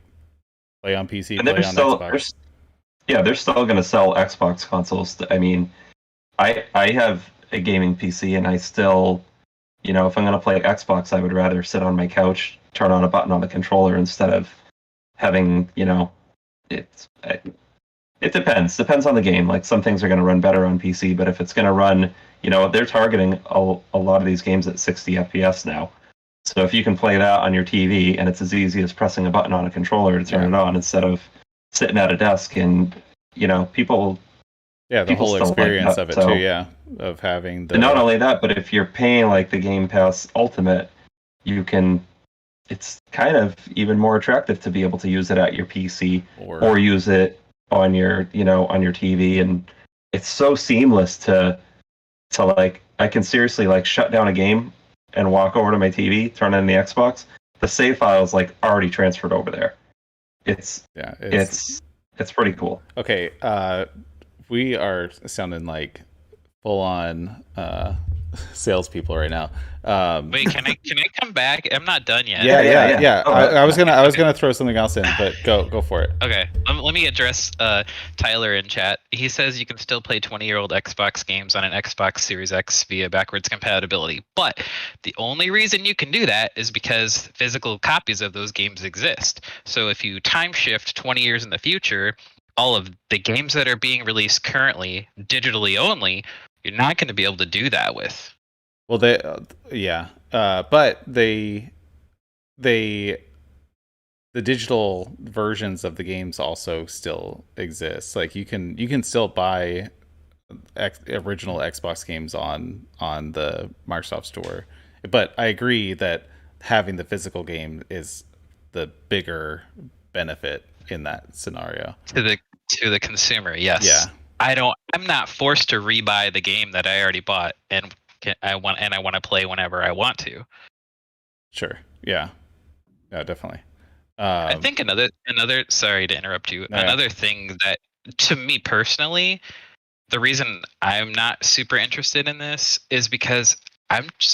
play on PC, And play on Xbox. They're still going to sell Xbox consoles. I mean, I have a gaming PC, and I still, if I'm going to play Xbox, I would rather sit on my couch, turn on a button on the controller instead of having, it depends on the game. Like some things are going to run better on PC, but if it's going to run, they're targeting a lot of these games at 60 FPS now. So if you can play that on your TV, and it's as easy as pressing a button on a controller to turn it on instead of sitting at a desk, and people. Yeah, the whole experience of it too, of having the. And not only that, but if you're paying like the Game Pass Ultimate, it's kind of even more attractive to be able to use it at your PC or use it on your TV, and it's so seamless to like, I can seriously like shut down a game and walk over to my TV, turn on the Xbox. The save file is like already transferred over there. It's pretty cool. Okay, we are sounding like full on salespeople right now. Wait, can I come back? I'm not done yet. Yeah. Oh, I was gonna throw something else in, but go for it. Okay, let me address Tyler in chat. He says you can still play 20-year-old Xbox games on an Xbox Series X via backwards compatibility, but the only reason you can do that is because physical copies of those games exist. So if you time shift 20 years in the future, all of the games that are being released currently digitally only, you're not going to be able to do that with. Well, but the digital versions of the games also still exist. Like you can still buy original Xbox games on the Microsoft Store. But I agree that having the physical game is the bigger benefit in that scenario. To the consumer, yes. Yeah. I'm not forced to rebuy the game that I already bought, and I want to play whenever I want to. Sure. Yeah, definitely. I think another sorry to interrupt you. Another thing that, to me personally, the reason I'm not super interested in this is because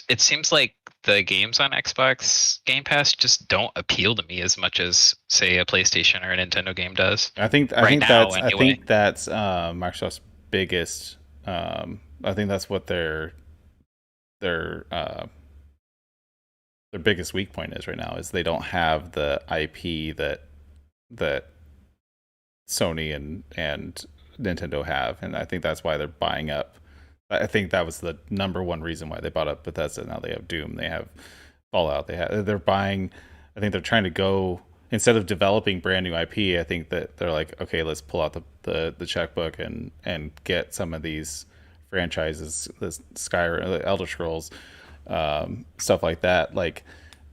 it seems like the games on Xbox Game Pass just don't appeal to me as much as, say, a PlayStation or a Nintendo game does. I think that's Microsoft's biggest. I think that's what their biggest weak point is right now, is they don't have the IP that Sony and Nintendo have, and I think that's why they're buying up. I think that was the number one reason why they bought up Bethesda. Now they have Doom, they have Fallout, they're buying. I think they're trying to go, instead of developing brand new IP. I think that they're like, okay, let's pull out the checkbook and get some of these franchises, the Skyrim, the Elder Scrolls, stuff like that, like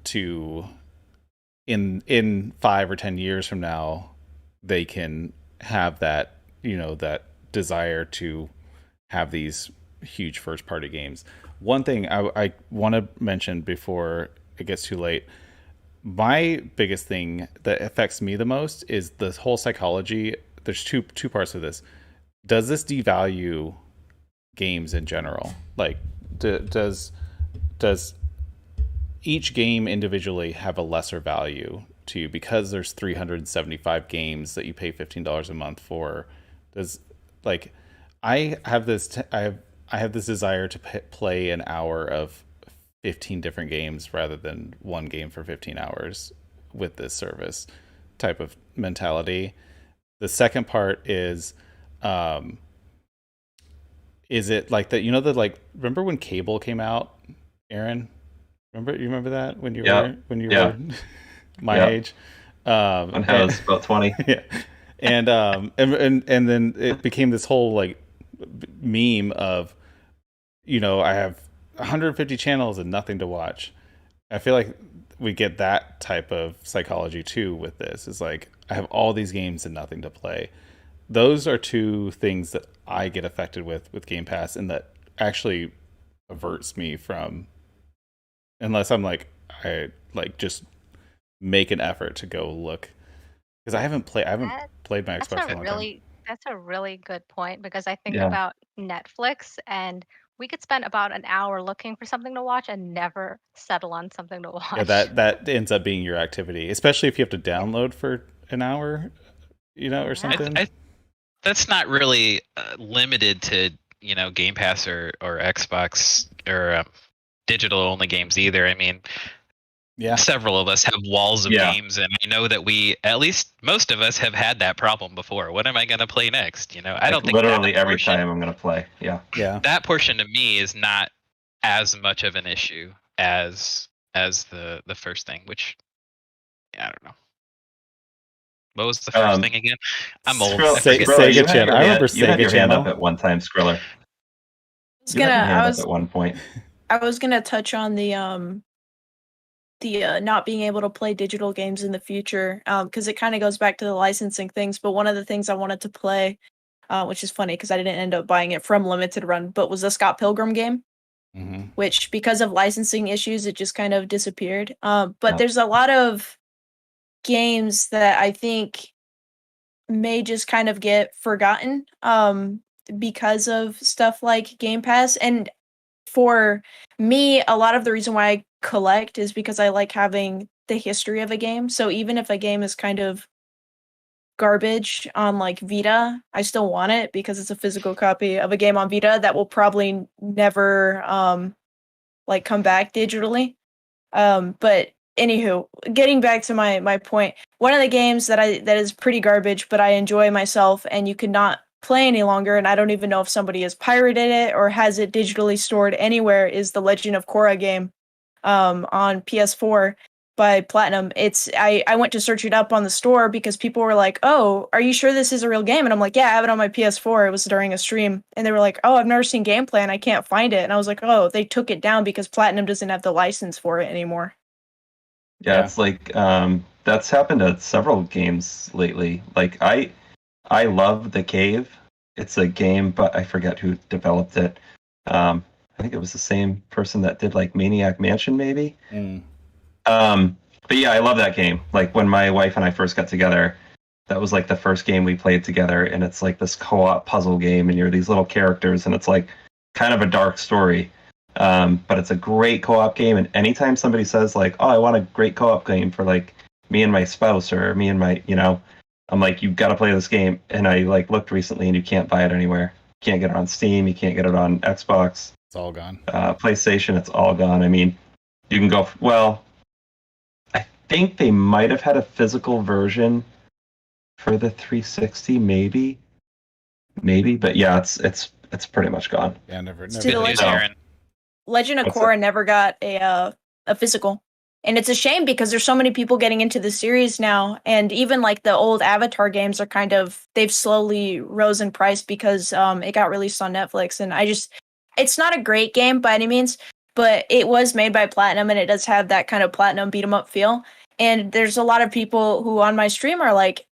to in 5 or 10 years from now, they can have that, that desire to have these huge first party games. One thing I want to mention before it gets too late, my biggest thing that affects me the most is the whole psychology. There's two parts of this. Does this devalue games in general? Like, does each game individually have a lesser value to you because there's 375 games that you pay $15 a month for? Does, like, I have this desire to play an hour of 15 different games rather than one game for 15 hours with this service type of mentality. The second part is it like that? Remember when cable came out, Aaron? You remember that when you were my age? When I was about 20. Yeah. And then it became this whole like meme of, I have 150 channels and nothing to watch. I feel like we get that type of psychology too with this. It's like I have all these games and nothing to play. Those are two things that I get affected with Game Pass, and that actually averts me from, unless I just make an effort to go look, because I haven't played my Xbox in a long time. That's a really good point, because I think Yeah. about Netflix, and we could spend about an hour looking for something to watch and never settle on something to watch. Yeah, that ends up being your activity, especially if you have to download for an hour, or something. That's not really limited to Game Pass or Xbox or digital only games either. I mean, Yeah, several of us have walls of games, and I know that at least most of us have had that problem before. What am I going to play next? I don't think literally every time I'm going to play. Yeah. That portion to me is not as much of an issue as the first thing, which I don't know. What was the first thing again? I'm old. Sega Channel. I remember you had Sega your hand Channel. up at one time, Skriller. At one point. I was gonna touch on the not being able to play digital games in the future, because it kind of goes back to the licensing things. But one of the things I wanted to play, which is funny because I didn't end up buying it from Limited Run, but was the Scott Pilgrim game, which because of licensing issues, it just kind of disappeared. But there's a lot of games that I think may just kind of get forgotten because of stuff like Game Pass. And for me, a lot of the reason why I collect is because I like having the history of a game. So even if a game is kind of garbage on like Vita, I still want it because it's a physical copy of a game on Vita that will probably never come back digitally. But anywho, getting back to my point, one of the games that is pretty garbage, but I enjoy myself, and you cannot play any longer, and I don't even know if somebody has pirated it or has it digitally stored anywhere, is the Legend of Korra game on PS4 by Platinum. I went to search it up on the store because people were like, "Oh, are you sure this is a real game?" And I'm like, "Yeah, I have it on my PS4. It was during a stream." And they were like, "Oh, I've never seen gameplay and I can't find it." And I was like, "Oh, they took it down because Platinum doesn't have the license for it anymore." Yeah, it's like that's happened to several games lately. Like I love The Cave. It's a game, but I forget who developed it. I think it was the same person that did like Maniac Mansion, maybe. But yeah, I love that game. Like when my wife and I first got together, that was like the first game we played together, and it's like this co-op puzzle game, and you're these little characters, and it's like kind of a dark story. But it's a great co-op game, and anytime somebody says like, "Oh, I want a great co-op game for like me and my spouse or me and my," I'm like, "You've got to play this game." And I like looked recently, and you can't buy it anywhere. You can't get it on Steam. You can't get it on Xbox. It's all gone. PlayStation, it's all gone. I mean, you can go. Well, I think they might have had a physical version for the 360, maybe. But yeah, it's pretty much gone. Yeah, never. Legend of Korra never got a physical, and it's a shame because there's so many people getting into the series now, and even like the old Avatar games are they've slowly rose in price because it got released on Netflix, and it's not a great game by any means, but it was made by Platinum, and it does have that kind of Platinum beat 'em up feel. And there's a lot of people who on my stream are like,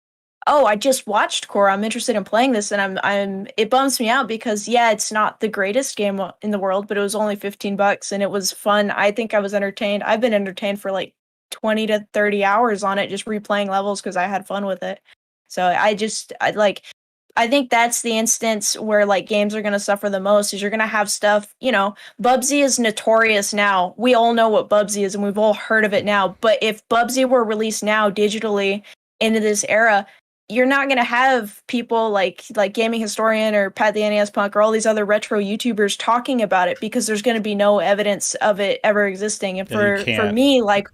"Oh, I just watched Korra. I'm interested in playing this," and it bums me out because yeah, it's not the greatest game in the world, but it was only $15 and it was fun. I think I was entertained. I've been entertained for like 20 to 30 hours on it, just replaying levels because I had fun with it. So I think that's the instance where like games are going to suffer the most, is you're going to have stuff, Bubsy is notorious now. We all know what Bubsy is and we've all heard of it now. But if Bubsy were released now digitally into this era, you're not going to have people like Gaming Historian or Pat the NES Punk or all these other retro YouTubers talking about it because there's going to be no evidence of it ever existing. And for me, like,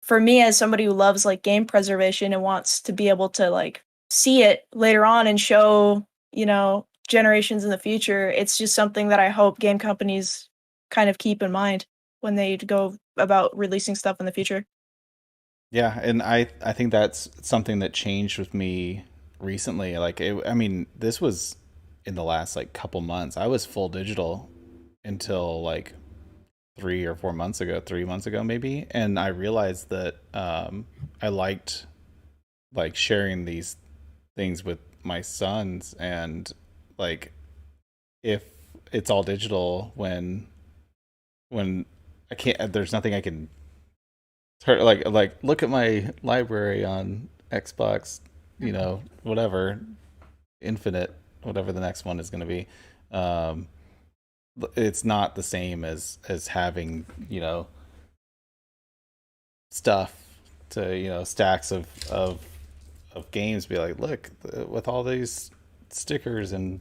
for me as somebody who loves like game preservation and wants to be able to like see it later on and show, generations in the future, it's just something that I hope game companies kind of keep in mind when they go about releasing stuff in the future. Yeah, and I think that's something that changed with me recently. Like, I mean, this was in the last like couple months. I was full digital until like 3 or 4 months ago, 3 months ago maybe, and I realized that I liked like sharing these things with my sons, and like if it's all digital when I can't, there's nothing I can like look at my library on Xbox, whatever, Infinite, whatever the next one is going to be. Um, it's not the same as having stuff to stacks of games. Be like, look, with all these stickers and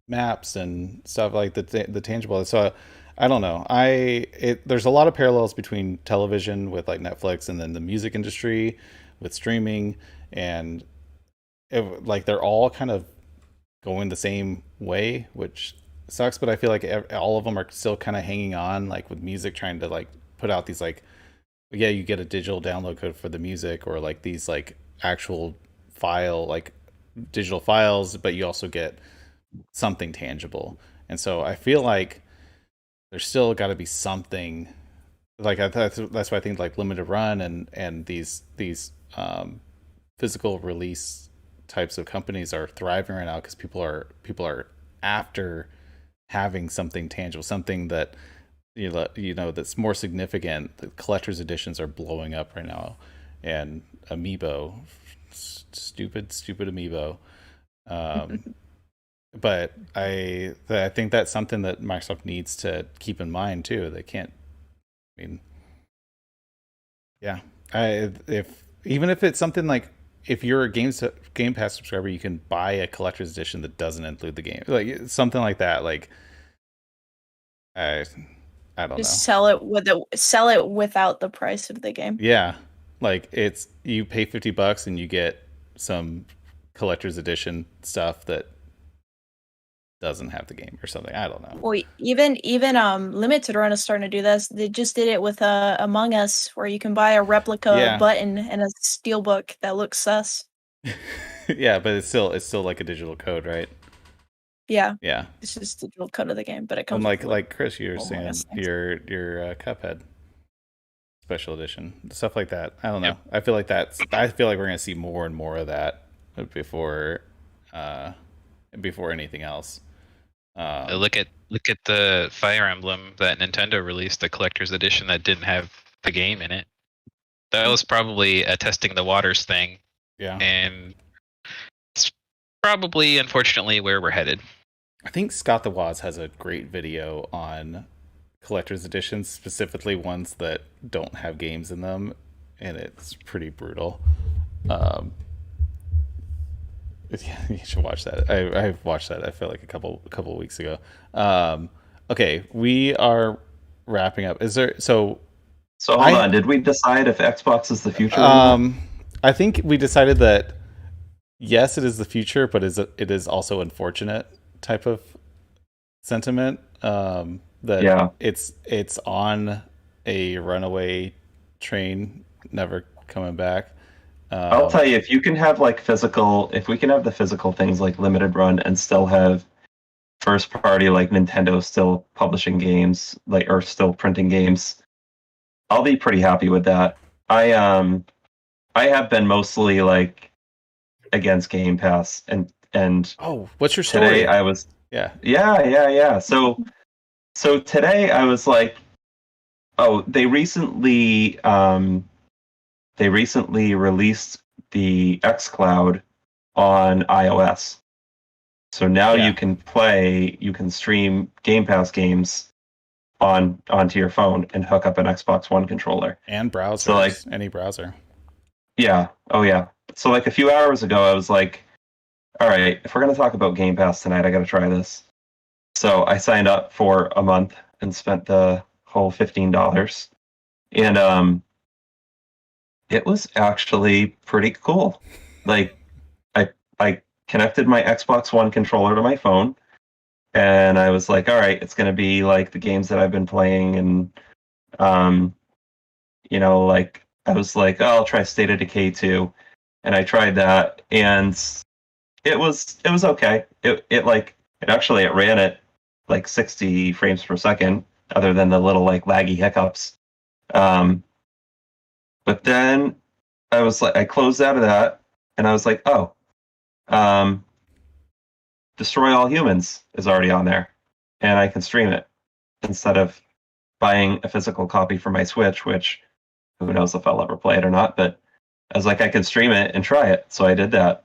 maps and stuff like the tangible. So I don't know. There's a lot of parallels between television with like Netflix and then the music industry with streaming, and like they're all kind of going the same way, which sucks. But I feel like all of them are still kind of hanging on, like with music, trying to like put out these like, yeah, you get a digital download code for the music, or like these like actual file like digital files, but you also get something tangible. And so I feel like there's still got to be something like that's why I think like limited run and these physical release types of companies are thriving right now, because people are after having something tangible, something that that's more significant. The collector's editions are blowing up right now, and amiibo, stupid amiibo. But I think that's something that Microsoft needs to keep in mind too. They can't. I mean, yeah. If even if it's something like, if you're a Game Pass subscriber, you can buy a collector's edition that doesn't include the game, like something like that. Like, I don't Just know. sell it without the price of the game. Yeah, like it's, you pay $50 and you get some collector's edition stuff that doesn't have the game or something. I don't know. Well, even Limited Run is starting to do this. They just did it with Among Us, where you can buy a replica button and a steelbook that looks sus. Yeah, but it's still like a digital code, right? Yeah. Yeah. It's just the digital code of the game, but it comes like Chris, you were saying Us things. your Cuphead special edition, stuff like that. I don't know. I feel like we're gonna see more and more of that before anything else. Look at the Fire Emblem that Nintendo released, the collector's edition that didn't have the game in it. That was probably a testing the waters thing. Yeah. And it's probably, unfortunately, where we're headed. I think Scott the Woz has a great video on collector's editions, specifically ones that don't have games in them, and it's pretty brutal. Yeah, you should watch that. I watched that, I feel like a couple weeks ago. Okay, we are wrapping up. So hold on, did we decide if Xbox is the future? I think we decided that yes, it is the future, but it is also unfortunate type of sentiment. It's on a runaway train, never coming back. I'll tell you, if we can have the physical things like limited run and still have first party like Nintendo still publishing games, like, or still printing games, I'll be pretty happy with that. I have been mostly like against Game Pass, and oh, what's your story? Today I was yeah. So today I was like, oh, they recently released the Xcloud on iOS. So now you can stream Game Pass games onto your phone and hook up an Xbox One controller. And browsers, so like any browser. Yeah. Oh yeah. So like a few hours ago I was like, all right, if we're gonna talk about Game Pass tonight, I gotta try this. So I signed up for a month and spent the whole $15. And it was actually pretty cool. Like, I connected my Xbox One controller to my phone, and I was like, all right, it's going to be like the games that I've been playing, and like I was like, oh, I'll try State of Decay 2, and I tried that, and it was okay. It ran at like 60 frames per second, other than the little like laggy hiccups. But then I closed out of that, and I was like, oh, Destroy All Humans is already on there, and I can stream it instead of buying a physical copy for my Switch, which who knows if I'll ever play it or not. But I was like, I can stream it and try it, so I did that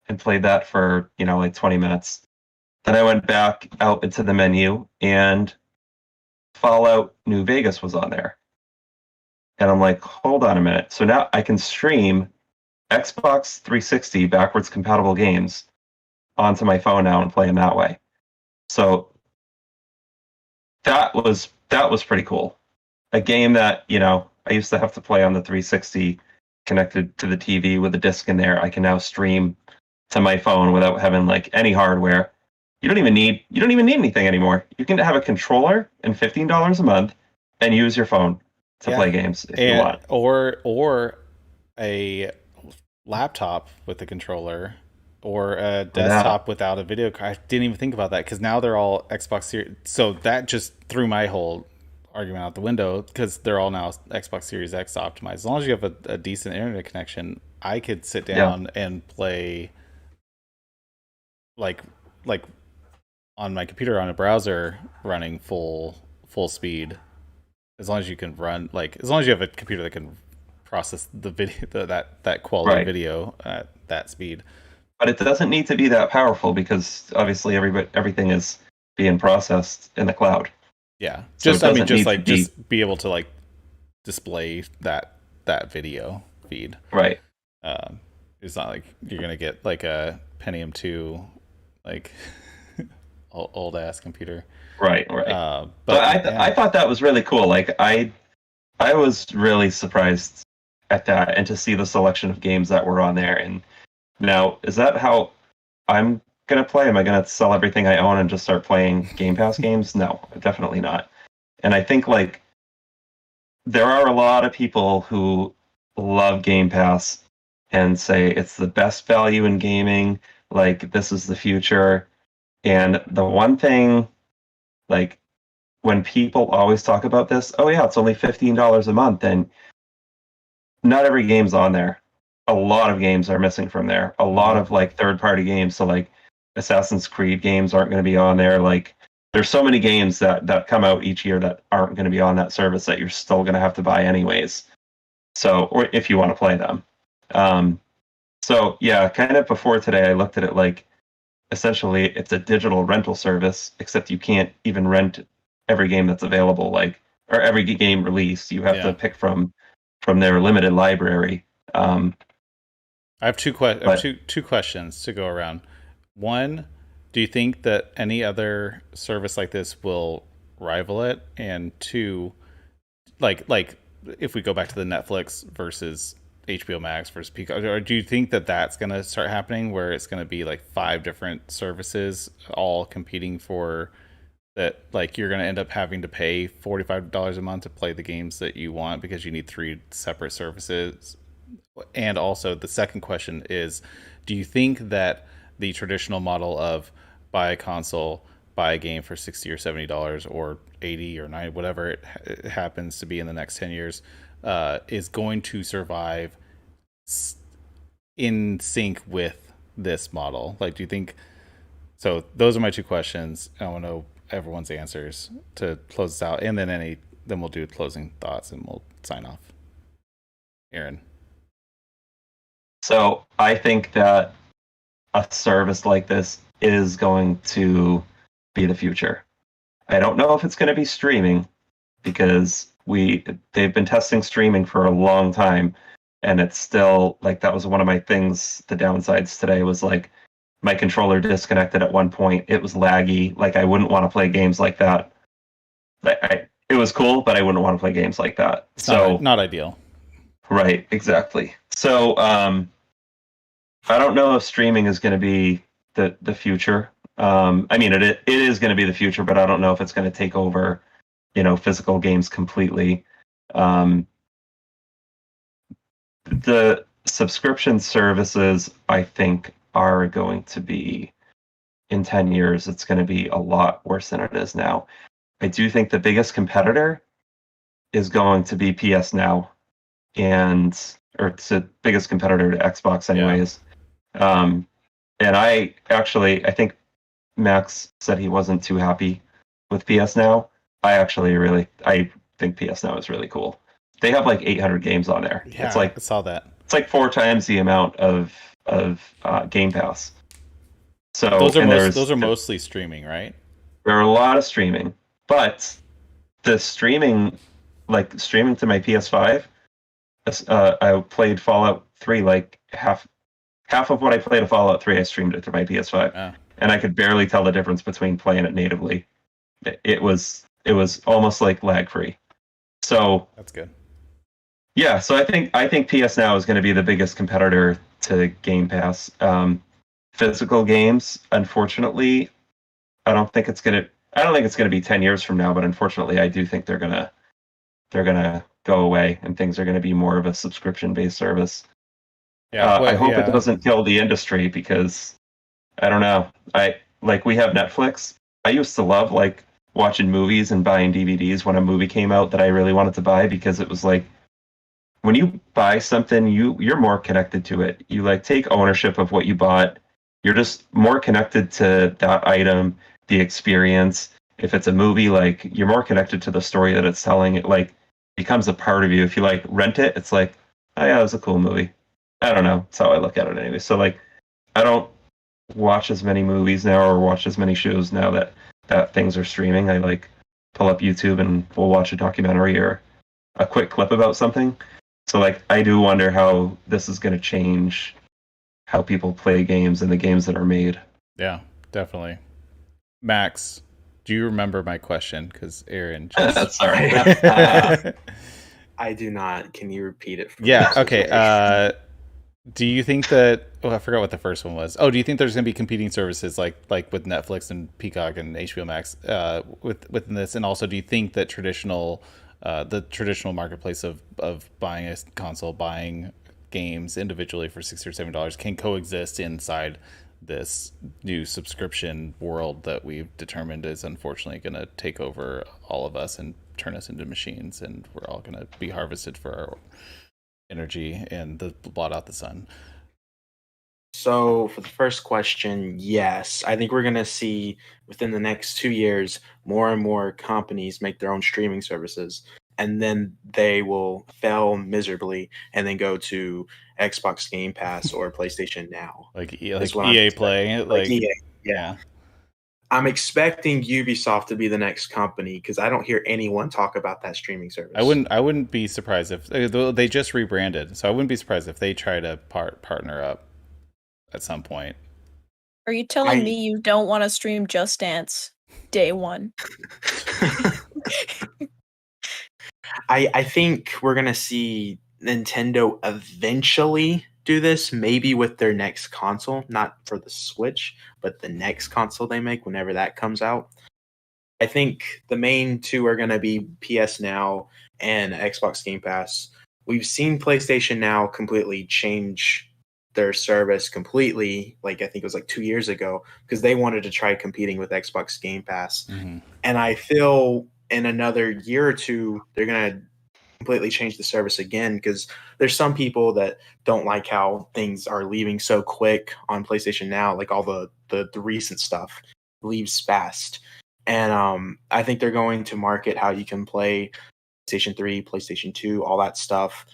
and played that for like 20 minutes. Then I went back out into the menu, and Fallout New Vegas was on there. And I'm like, hold on a minute. So now I can stream Xbox 360 backwards compatible games onto my phone now and play them that way. So that was pretty cool. A game that, I used to have to play on the 360 connected to the TV with a disc in there. I can now stream to my phone without having like any hardware. You don't even need anything anymore. You can have a controller and $15 a month and use your phone to play games if you want. Or a laptop with a controller, or a desktop without a video card. I didn't even think about that, because now they're all Xbox Series. So that just threw my whole argument out the window, because they're all now Xbox Series X optimized. As long as you have a decent internet connection, I could sit down and play like on my computer on a browser running full speed. As long as you can run, as long as you have a computer that can process the video, that quality video at that speed. But it doesn't need to be that powerful, because obviously everything is being processed in the cloud. Yeah, so just be able to display that video feed. Right. It's not like you're gonna get like a Pentium 2 old ass computer. Right. But I thought that was really cool. I was really surprised at that, and to see the selection of games that were on there. And now, is that how I'm gonna play? Am I gonna sell everything I own and just start playing Game Pass games? No, definitely not. And I think there are a lot of people who love Game Pass and say it's the best value in gaming. This is the future. And the one thing, when people always talk about this, oh yeah, it's only $15 a month, and not every game's on there. A lot of games are missing from there. A lot of third-party games, so Assassin's Creed games aren't going to be on there. There's so many games that come out each year that aren't going to be on that service that you're still going to have to buy anyways. So, or if you want to play them. So yeah, kind of before today, I looked at it essentially it's a digital rental service, except you can't even rent every game that's available, or every game released. You have to pick from their limited library. I have two questions to go around. One, do you think that any other service like this will rival it? And two, if we go back to the Netflix versus HBO Max versus Peacock, or do you think that that's going to start happening, where it's going to be 5 different services all competing for that? You're going to end up having to pay $45 a month to play the games that you want, because you need 3 separate services. And also, the second question is, do you think that the traditional model of buy a console, buy a game for $60 or $70 or $80 or $90, whatever it happens to be in the next 10 years, is going to survive in sync with this model? Do you think so? Those are my 2 questions. I want to know everyone's answers to close this out, and then we'll do closing thoughts and we'll sign off. Aaron. So I think that a service like this is going to be the future. I don't know if it's going to be streaming, because they've been testing streaming for a long time, and it's still that was one of my things. The downsides today was my controller disconnected at one point. It was laggy. I wouldn't want to play games like that. It was cool, but I wouldn't want to play games like that. Not ideal. Right, exactly. So I don't know if streaming is going to be the future. It is going to be the future, but I don't know if it's going to take over, physical games completely. the subscription services, I think, are going to be, in 10 years, it's going to be a lot worse than it is now. I do think the biggest competitor is going to be PS Now, or it's the biggest competitor to Xbox, anyways. And I think Max said he wasn't too happy with PS Now. I think PS Now is really cool. They have like 800 games on there. Yeah, it's like I saw that. It's like 4 times the amount of Game Pass. So those are mostly streaming, right? There are a lot of streaming, but the streaming to my PS5, I played Fallout 3 like half of what I played of Fallout 3. I streamed it to my PS5, and I could barely tell the difference between playing it natively. It was almost like lag free. So that's good. Yeah, so I think PS Now is going to be the biggest competitor to Game Pass. Physical games, unfortunately, I don't think it's gonna be 10 years from now, but unfortunately, I do think they're gonna go away, and things are gonna be more of a subscription-based service. Yeah, I hope it doesn't kill the industry, because I don't know. We have Netflix. I used to love watching movies and buying DVDs when a movie came out that I really wanted to buy, because it was like, when you buy something, you're more connected to it. You take ownership of what you bought. You're just more connected to that item, the experience. If it's a movie, you're more connected to the story that it's telling. It becomes a part of you. If you rent it, it's like, oh yeah, it was a cool movie. I don't know. That's how I look at it anyway. So I don't watch as many movies now or watch as many shows now that things are streaming. I pull up YouTube and we'll watch a documentary or a quick clip about something. So I do wonder how this is going to change how people play games and the games that are made. Yeah, definitely. Max, do you remember my question? Because Aaron just... Sorry. I do not. Can you repeat it for me? Yeah, me? okay. Do you think that... Oh, I forgot what the first one was. Oh, do you think there's going to be competing services like with Netflix and Peacock and HBO Max within this? And also, do you think that the traditional marketplace of buying a console, buying games individually for $60 or $70 can coexist inside this new subscription world that we've determined is unfortunately going to take over all of us and turn us into machines, and we're all going to be harvested for our energy and blot out the sun? So for the first question, yes. I think we're going to see within the next 2 years more and more companies make their own streaming services, and then they will fail miserably and then go to Xbox Game Pass or PlayStation Now. EA Play. EA, yeah. I'm expecting Ubisoft to be the next company, because I don't hear anyone talk about that streaming service. I wouldn't be surprised if they just rebranded, so I wouldn't be surprised if they try to partner up at some point. Are you telling me you don't want to stream Just Dance day one? I think we're going to see Nintendo eventually do this, maybe with their next console, not for the Switch, but the next console they make whenever that comes out. I think the main two are going to be PS Now and Xbox Game Pass. We've seen PlayStation Now completely change their service completely, I think it was 2 years ago, because they wanted to try competing with Xbox Game Pass. Mm-hmm. And I feel in another year or two, they're going to completely change the service again, because there's some people that don't like how things are leaving so quick on PlayStation Now, all the recent stuff leaves fast. And I think they're going to market how you can play PlayStation 3, PlayStation 2, all that stuff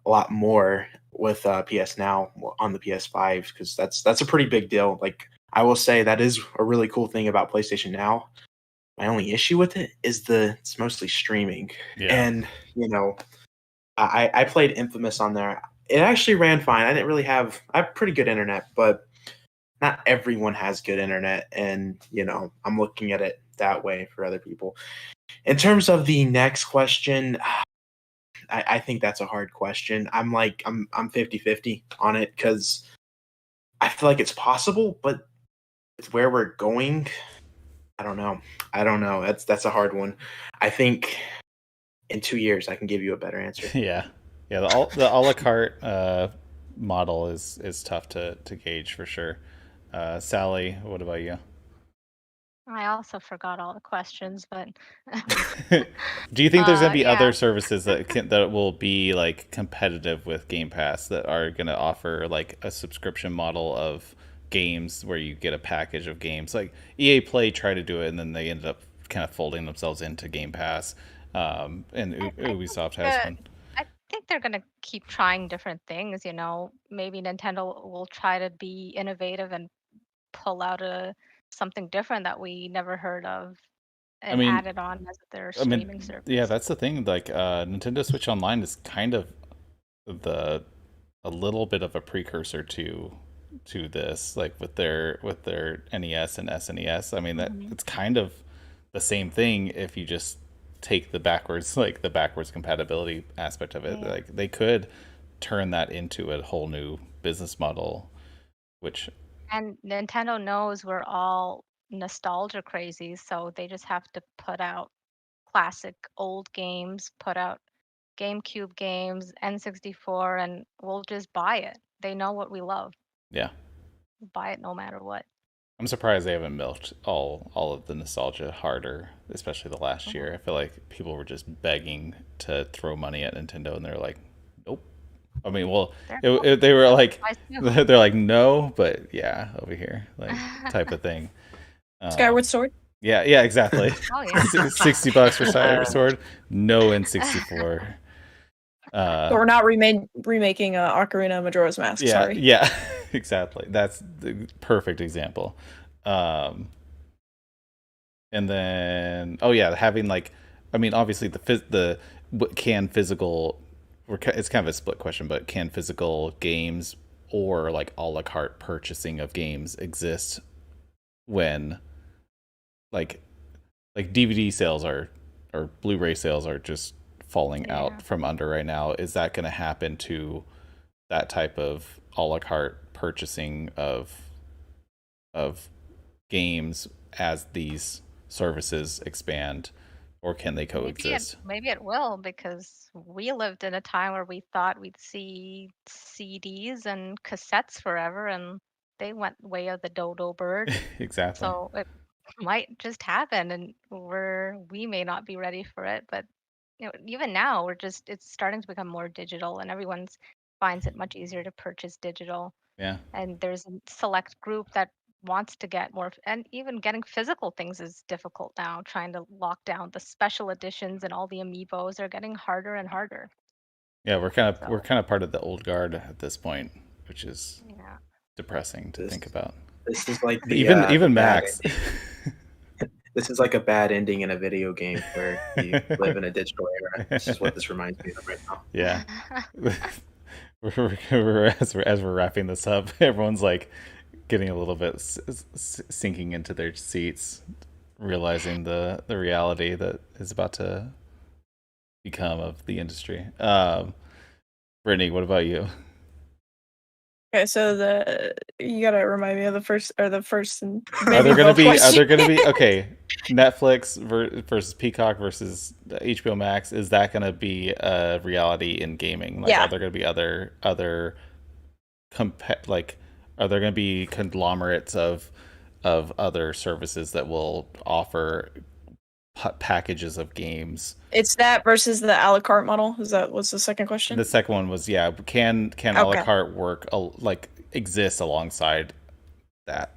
a lot more with PS Now on the PS5, because that's a pretty big deal. I will say that is a really cool thing about PlayStation Now. My only issue with it is it's mostly streaming. Yeah. And, I played Infamous on there. It actually ran fine. I have pretty good internet, but not everyone has good internet. And, I'm looking at it that way for other people. In terms of the next question, I think that's a hard question. I'm 50-50 on it, because I feel like it's possible, but with where we're going, I don't know. That's a hard one. I think in 2 years I can give you a better answer. Yeah. Yeah, the a la carte model is tough to gauge for sure. Sally, what about you? I also forgot all the questions, but Do you think there's gonna be other yeah. services that will be like competitive with Game Pass that are gonna offer like a subscription model of games where you get a package of games? Like EA Play tried to do it, and then they ended up kind of folding themselves into Game Pass. And I Ubisoft has think one. I think they're gonna keep trying different things. Maybe Nintendo will try to be innovative and pull out something different that we never heard of I and mean, add it on as their I mean, streaming yeah, service. that's the thing. Like, Nintendo Switch Online is kind of the a little bit of a precursor to this, like with their NES and SNES. I mean, that Hmm. it's kind of the same thing if you just take the backwards, like the backwards compatibility aspect of it. Yeah. Like, they could turn that into a whole new business model, which And Nintendo knows we're all nostalgia crazy, so they just have to put out classic old games, put out GameCube games, N64, and we'll just buy it. They know what we love. yeah. We'll buy it no matter what. I'm surprised they haven't milked all of the nostalgia harder, especially the last Mhm. year. I feel like people were just begging to throw money at Nintendo, and they're like, "Nope." I mean, well, They're they were like, wise too. they're like, "No," but yeah, over here, like type of thing. Skyward Sword. Yeah, yeah, exactly. Oh yeah. $60 for Cyber Sword, no N64. So we're not remaking Ocarina of Majora's Mask. Yeah, Sorry. yeah, exactly. That's the perfect example. Um, and then, oh yeah, having like, I mean, obviously can physical, it's kind of a split question, but can physical games or like a la carte purchasing of games exist when like DVD sales are or Blu-ray sales are just falling Yeah. out from under right now? Is that going to happen to that type of a la carte purchasing of games as these services expand, or can they coexist? Maybe it will, because we lived in a time where we thought we'd see CDs and cassettes forever, and they went way of the dodo bird. Exactly. So it might just happen, and we may not be ready for it. But even now, it's starting to become more digital, and everyone's finds it much easier to purchase digital. Yeah. And there's a select group that wants to get more, and even getting physical things is difficult now. Trying to lock down the special editions and all the amiibos are getting harder and harder. Yeah, we're So kind of part of the old guard at this point, which is yeah. depressing to This think about. this is like the Even bad Max. ending. This is like a bad ending in a video game where you live in a digital era. This is what this reminds me of right now. Yeah. As we're wrapping this up, everyone's like getting a little bit sinking into their seats, realizing the reality that is about to become of the industry. Brittany, what about you? Okay, so you gotta remind me of the first and Are maybe there gonna both be questions. okay, Netflix versus Peacock versus HBO Max? Is that gonna be a reality in gaming? Like, Yeah. are there gonna be other like, are there gonna be conglomerates of other services that will offer packages of games? It's that versus the a la carte model. What's the second question? The second one was, yeah, can a la Okay. carte work like exist alongside that?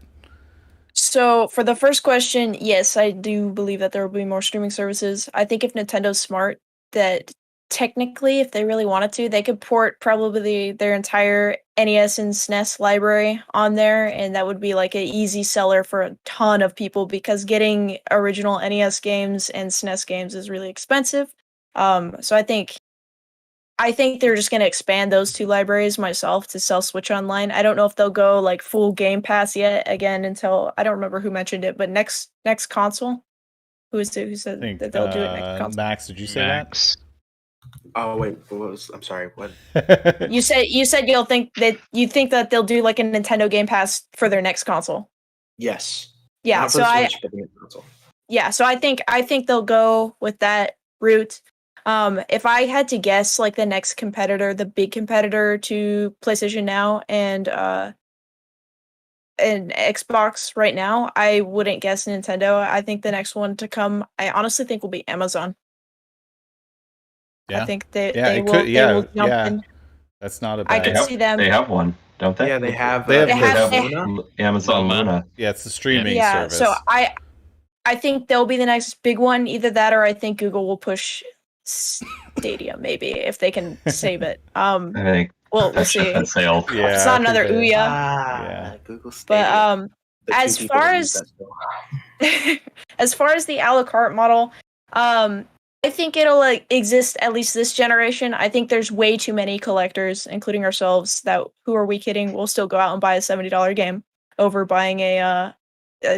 So for the first question, yes, I do believe that there will be more streaming services. I think if Nintendo's smart, that technically, if they really wanted to, they could port probably their entire NES and SNES library on there, and that would be like an easy seller for a ton of people because getting original NES games and SNES games is really expensive. So I think they're just going to expand those two libraries myself to sell Switch Online. I don't know if they'll go like full Game Pass yet again until I don't remember who mentioned it, but next console. Who is it who I said think that they'll do it next console? Max, did you say Max. Oh wait, I'm sorry. What? that? You said you think that they'll do like a Nintendo Game Pass for their next console. Yes. Yeah, Not for so the Switch, but the new console. I think they'll go with that route. If I had to guess, like the next competitor, the big competitor to PlayStation Now and Xbox right now, I wouldn't guess Nintendo. I think the next one to come, I honestly think will be Amazon. Yeah. I think they Yeah, they it will could. they will Yeah, jump yeah. in. That's not a I bad. could see them. They have one, don't they? Yeah, they have. They have They have- Luna. Amazon Luma. Luna. Yeah, it's the streaming Yeah, service. so I think they'll be the next big one. Either that, or I think Google will push Stadia, maybe if they can save it. I think We'll that see. ship has sailed. Yeah, It's I not think another they- Ouya. Google Stadia. But The two as people far that use as that still. as far as the a la carte model, I think it'll exist at least this generation. I think there's way too many collectors, including ourselves, that who are we kidding? We'll still go out and buy a $70 game over buying a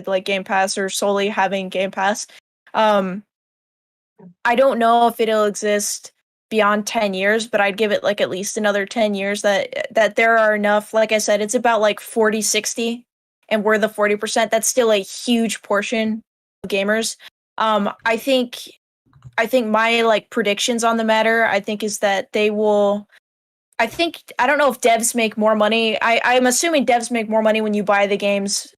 like Game Pass or solely having Game Pass. I don't know if it'll exist beyond 10 years, but I'd give it like at least another 10 years that there are enough. Like I said, it's about like 40-60, and we're the 40%. That's still a huge portion of gamers. I think my like predictions on the matter, I think, is that they will. I don't know if devs make more money. I'm assuming devs make more money when you buy the games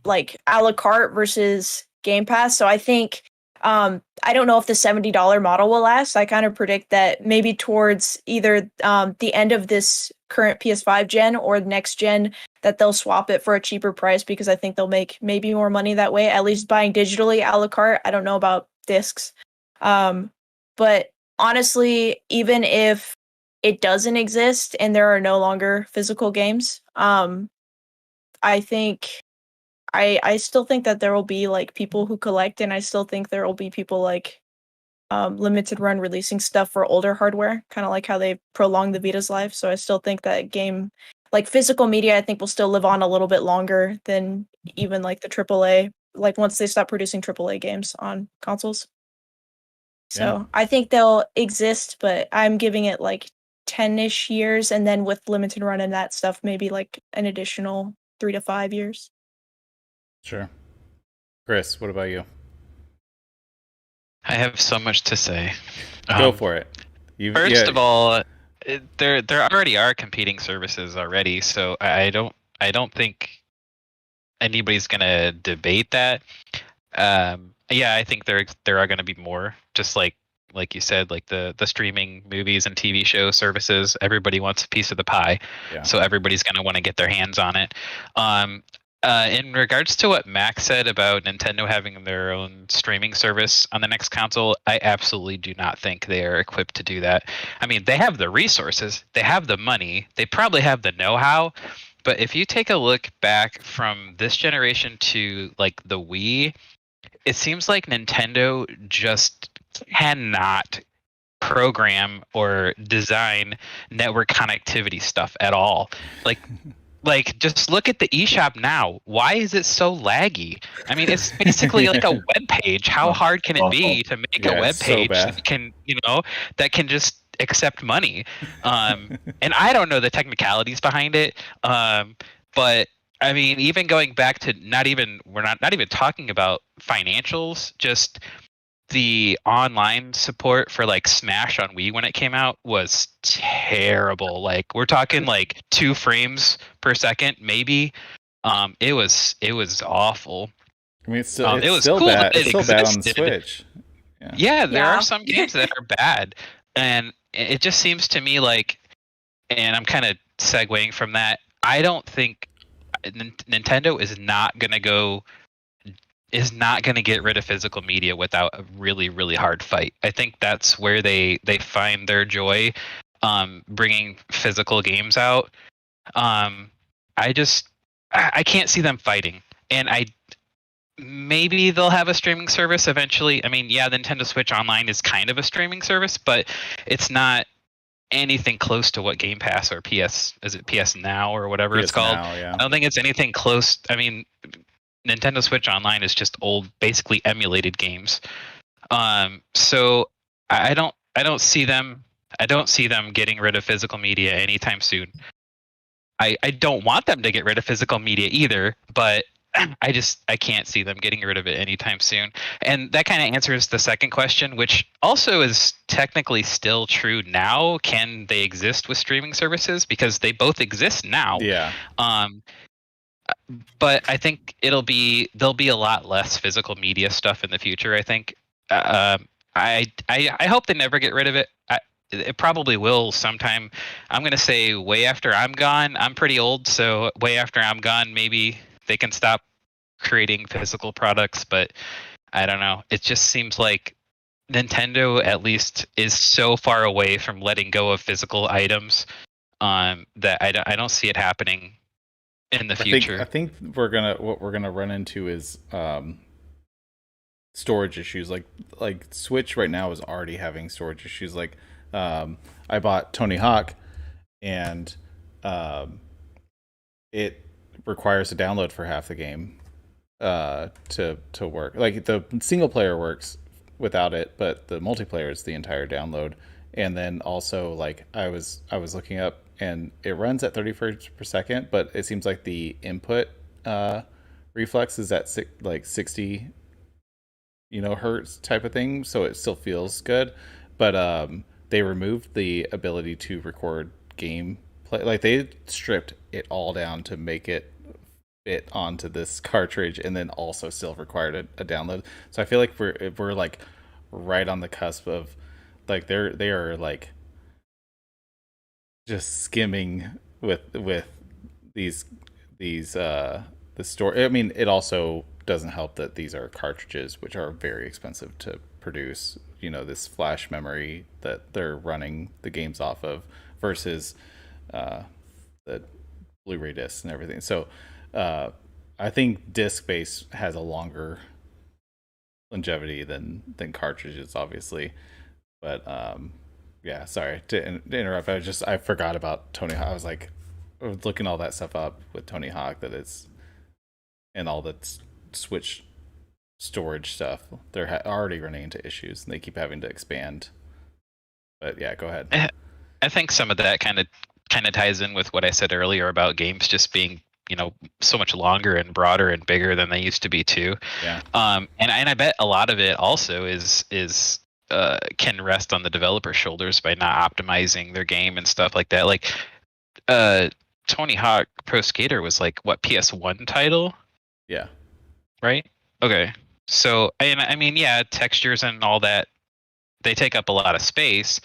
like a la carte versus Game Pass. So I think I don't know if the $70 model will last. I kind of predict that maybe towards either the end of this current PS5 gen or next gen, that they'll swap it for a cheaper price, because I think they'll make maybe more money that way, at least buying digitally a la carte. I don't know about discs. But honestly, even if it doesn't exist and there are no longer physical games, I think I still think that there will be like people who collect, and I still think there will be people like Limited Run releasing stuff for older hardware, kind of like how they prolonged the Vita's life. So I still think that game, like physical media, I think will still live on a little bit longer than even like the AAA, like once they stop producing AAA games on consoles. So Yeah. I think they'll exist, but I'm giving it like 10-ish years, and then with Limited Run and that stuff, maybe like an additional 3 to 5 years. Sure. Chris, what about you? I have so much to say. Go for it. First of all, there already are competing services already, so I don't think anybody's gonna debate that. Yeah, I think there are gonna be more, just like you said, like the streaming movies and TV show services. Everybody wants a piece of the pie, so everybody's gonna want to get their hands on it. In regards to what Max said about Nintendo having their own streaming service on the next console, I absolutely do not think they are equipped to do that. I mean, they have the resources, they have the money, they probably have the know-how, but if you take a look back from this generation to like the Wii, it seems like Nintendo just cannot program or design network connectivity stuff at all. Like, just look at the eShop now. Why is it so laggy? I mean, it's basically like a web page. How hard can it be to make a web page that can just accept money? And I don't know the technicalities behind it. But I mean, even going back to we're not even talking about financials, just the online support for like Smash on Wii when it came out was terrible. Like, we're talking like 2 frames per second, maybe. It was awful. I mean, it's still, it was still cool bad. that It's it still bad on the existed. Switch. Yeah, there are some games that are bad, and it just seems to me like, and I'm kind of segueing from that, I don't think Nintendo is not going to get rid of physical media without a really, really hard fight. I think that's where they find their joy, bringing physical games out. I can't see them fighting, and maybe they'll have a streaming service eventually. I mean, yeah, the Nintendo Switch Online is kind of a streaming service, but it's not anything close to what Game Pass or PS Now or whatever it's called. Now, yeah. I don't think it's anything close. I mean, Nintendo Switch Online is just old, basically emulated games. So I don't see them getting rid of physical media anytime soon. I don't want them to get rid of physical media either, but I can't see them getting rid of it anytime soon. And that kind of answers the second question, which also is technically still true now. Can they exist with streaming services? Because they both exist now. Yeah. But I think there'll be a lot less physical media stuff in the future. I think. I hope they never get rid of it. It probably will sometime. I'm gonna say way after I'm gone. I'm pretty old, so way after I'm gone, maybe they can stop creating physical products. But I don't know. It just seems like Nintendo, at least, is so far away from letting go of physical items that I don't see it happening in the future. I think what we're gonna run into is storage issues. Like Switch right now is already having storage issues. Like I bought Tony Hawk, and it requires a download for half the game to work. Like the single player works without it, but the multiplayer is the entire download. And then also, like I was looking up, and it runs at 30 frames per second, but it seems like the input reflex is at 60 hertz type of thing, so it still feels good. But they removed the ability to record gameplay. Like they stripped it all down to make it fit onto this cartridge, and then also still required a download. So I feel like we're like right on the cusp of, like, they are like just skimming with these the store. I mean, it also doesn't help that these are cartridges, which are very expensive to produce. This flash memory that they're running the games off of versus the Blu-ray discs and everything. So I think disc base has a longer longevity than cartridges, obviously. But yeah, sorry to interrupt. I forgot about Tony Hawk. I was looking all that stuff up with Tony Hawk, that it's, and all that Switch storage stuff. They're already running into issues, and they keep having to expand. But yeah, go ahead. I think some of that kind of ties in with what I said earlier about games just being, so much longer and broader and bigger than they used to be too. Yeah. And I bet a lot of it also is can rest on the developer's shoulders by not optimizing their game and stuff like that. Like Tony Hawk Pro Skater was like, what, PS1 title? Yeah. Right? Okay. So, and I mean, yeah, textures and all that, they take up a lot of space,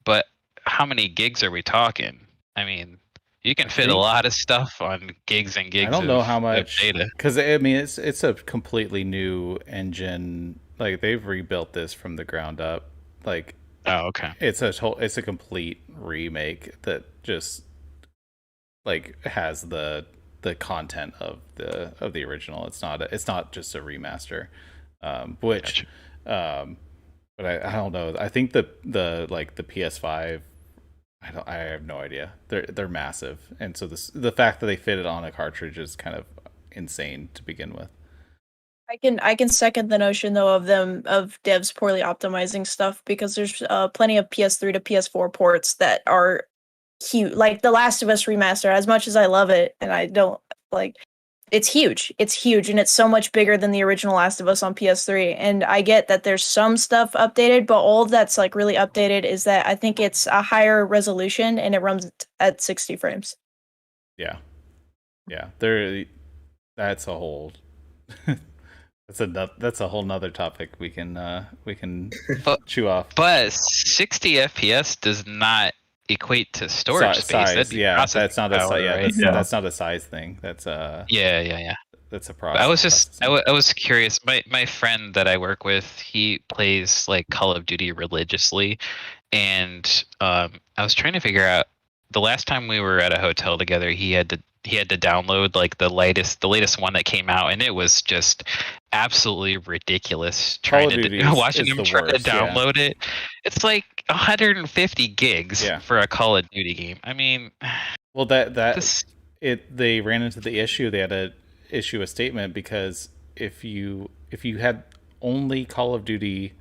but how many gigs are we talking? I mean, you can fit a lot of stuff on gigs and gigs. I don't know how much data, because I mean it's a completely new engine. Like they've rebuilt this from the ground up. Like, oh, okay, it's a complete remake that just like has the content of the original. It's not just a remaster. Which gotcha. But I don't know. I think the PS5, I have no idea. They're massive, and so the fact that they fit it on a cartridge is kind of insane to begin with. I can second the notion though of devs poorly optimizing stuff, because there's plenty of PS3 to PS4 ports that are huge. Like The Last of Us remaster, as much as I love it, and I don't like, it's huge, and it's so much bigger than the original Last of Us on PS3. And I get that there's some stuff updated, but all that's like really updated is that I think it's a higher resolution and it runs at 60 frames. Yeah. That's a whole that's a whole nother topic we can chew off. But 60 FPS does not equate to storage space. Size, yeah, that's not a size. Right? That's not a size thing. That's yeah. That's a process. I was just I was curious. My friend that I work with, he plays like Call of Duty religiously, and I was trying to figure out, the last time we were at a hotel together, he had to download like the latest one that came out, and it was just absolutely ridiculous watching him try to download it. It's like 150 gigs for a Call of Duty game. I mean, well, they ran into the issue. They had to issue a statement, because if you had only Call of Duty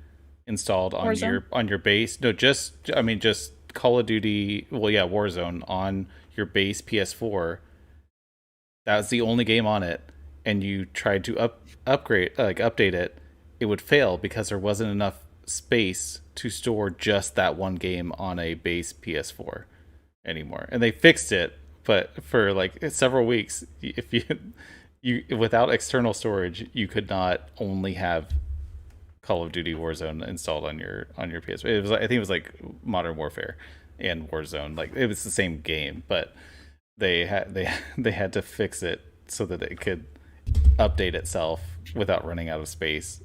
installed on your base, just Call of Duty, Warzone on your base PS4, that was the only game on it, and you tried to update it, it would fail because there wasn't enough space to store just that one game on a base PS4 anymore. And they fixed it, but for like several weeks, if you without external storage, you could not only have Call of Duty Warzone installed on your PS4. It was, I think it was like Modern Warfare and Warzone, like it was the same game, but they had to fix it so that it could update itself without running out of space.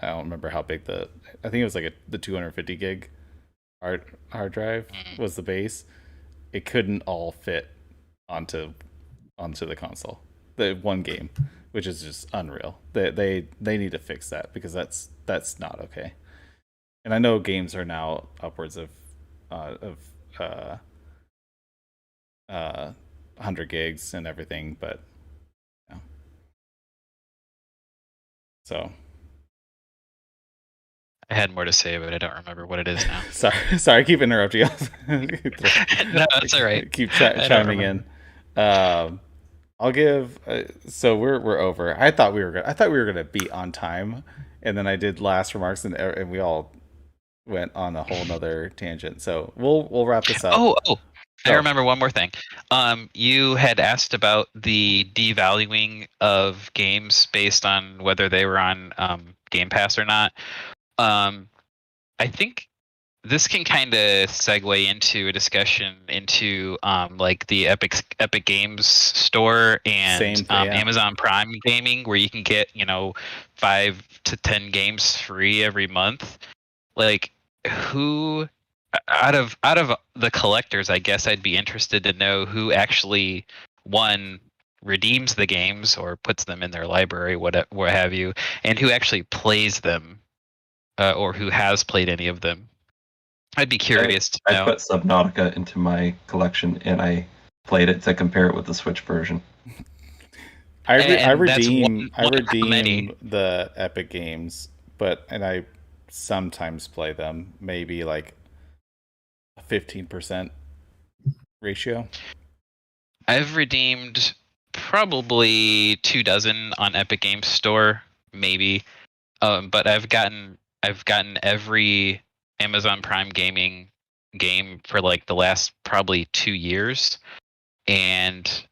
I don't remember how big I think it was like the 250 gig hard drive was the base. It couldn't all fit onto the console. The one game, which is just unreal. They need to fix that because that's not okay. And I know games are now upwards of 100 gigs and everything, but yeah. So I had more to say, but I don't remember what it is now. sorry, I keep interrupting you. No, that's all right. Keep chiming in. I'll give. So we're over. I thought we were gonna be on time, and then I did last remarks, and we all went on a whole nother tangent. So we'll wrap this up. Oh. I remember one more thing. You had asked about the devaluing of games based on whether they were on Game Pass or not. I think this can kind of segue into a discussion into like the Epic Games store and Amazon Prime Gaming, where you can get 5 to 10 games free every month. Like, who out of the collectors, I guess I'd be interested to know who actually redeems the games or puts them in their library, what have you, and who actually plays them, or who has played any of them. I'd be curious to know. I put Subnautica into my collection, and I played it to compare it with the Switch version. I redeem the Epic games, and I sometimes play them, maybe like a 15% ratio. I've redeemed probably 24 on Epic Games Store, maybe. But I've gotten every Amazon Prime Gaming game for like the last probably 2 years, and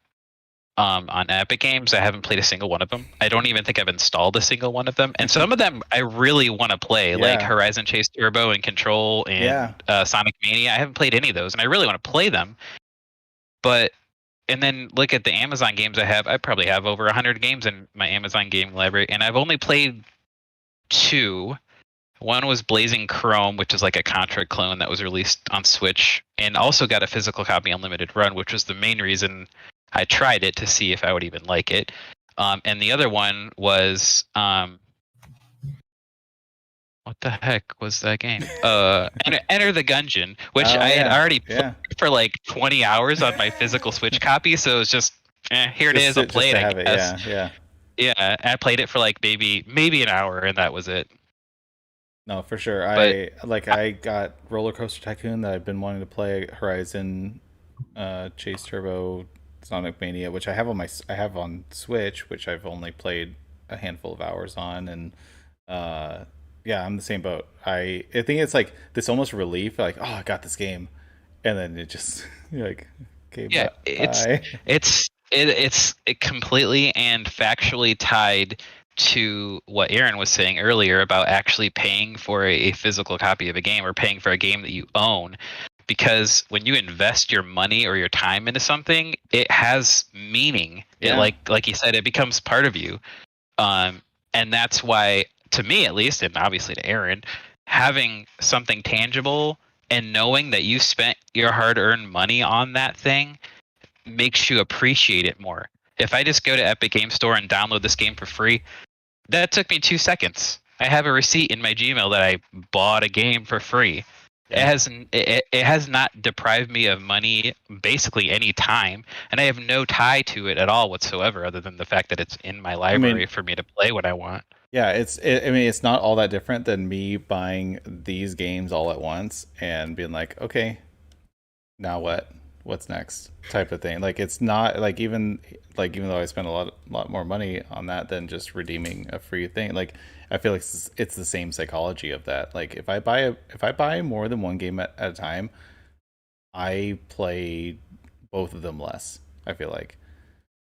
on Epic Games I haven't played a single one of them. I don't even think I've installed a single one of them, and some of them I really want to play, like Horizon Chase Turbo and Control and Sonic Mania. I haven't played any of those, and I really want to play them. And then look at the Amazon games I have. I probably have over 100 games in my Amazon game library, and I've only played 2. One was Blazing Chrome, which is like a Contra clone that was released on Switch, and also got a physical copy on Limited Run, which was the main reason I tried it, to see if I would even like it. And the other one was what the heck was that game? Enter the Gungeon, which I had already played for like 20 hours on my physical Switch copy, so it was just here it is. I'll play it. I guess. Yeah. I played it for like maybe an hour, and that was it. No, for sure. I got Roller Coaster Tycoon that I've been wanting to play. Horizon, Chase Turbo, Sonic Mania, which I have on Switch, which I've only played a handful of hours on, and I'm the same boat. I think it's like this almost relief, like, oh, I got this game, and then it just like, okay, bye. It's completely and factually tied to what Aaron was saying earlier about actually paying for a physical copy of a game, or paying for a game that you own. Because when you invest your money or your time into something, it has meaning. Yeah. It, like you said, it becomes part of you. And that's why, to me at least, and obviously to Aaron, having something tangible and knowing that you spent your hard-earned money on that thing makes you appreciate it more. If I just go to Epic Game Store and download this game for free, that took me 2 seconds. I have a receipt in my Gmail that I bought a game for free. Yeah. It has not deprived me of money basically any time, and I have no tie to it at all whatsoever, other than the fact that it's in my library for me to play when I want. Yeah, it's not all that different than me buying these games all at once and being like, okay, now what? what's next type of thing. Like it's not like even though I spend a lot more money on that than just redeeming a free thing. Like I feel like it's the same psychology of that. Like if I buy more than one game at a time, I play both of them less. I feel like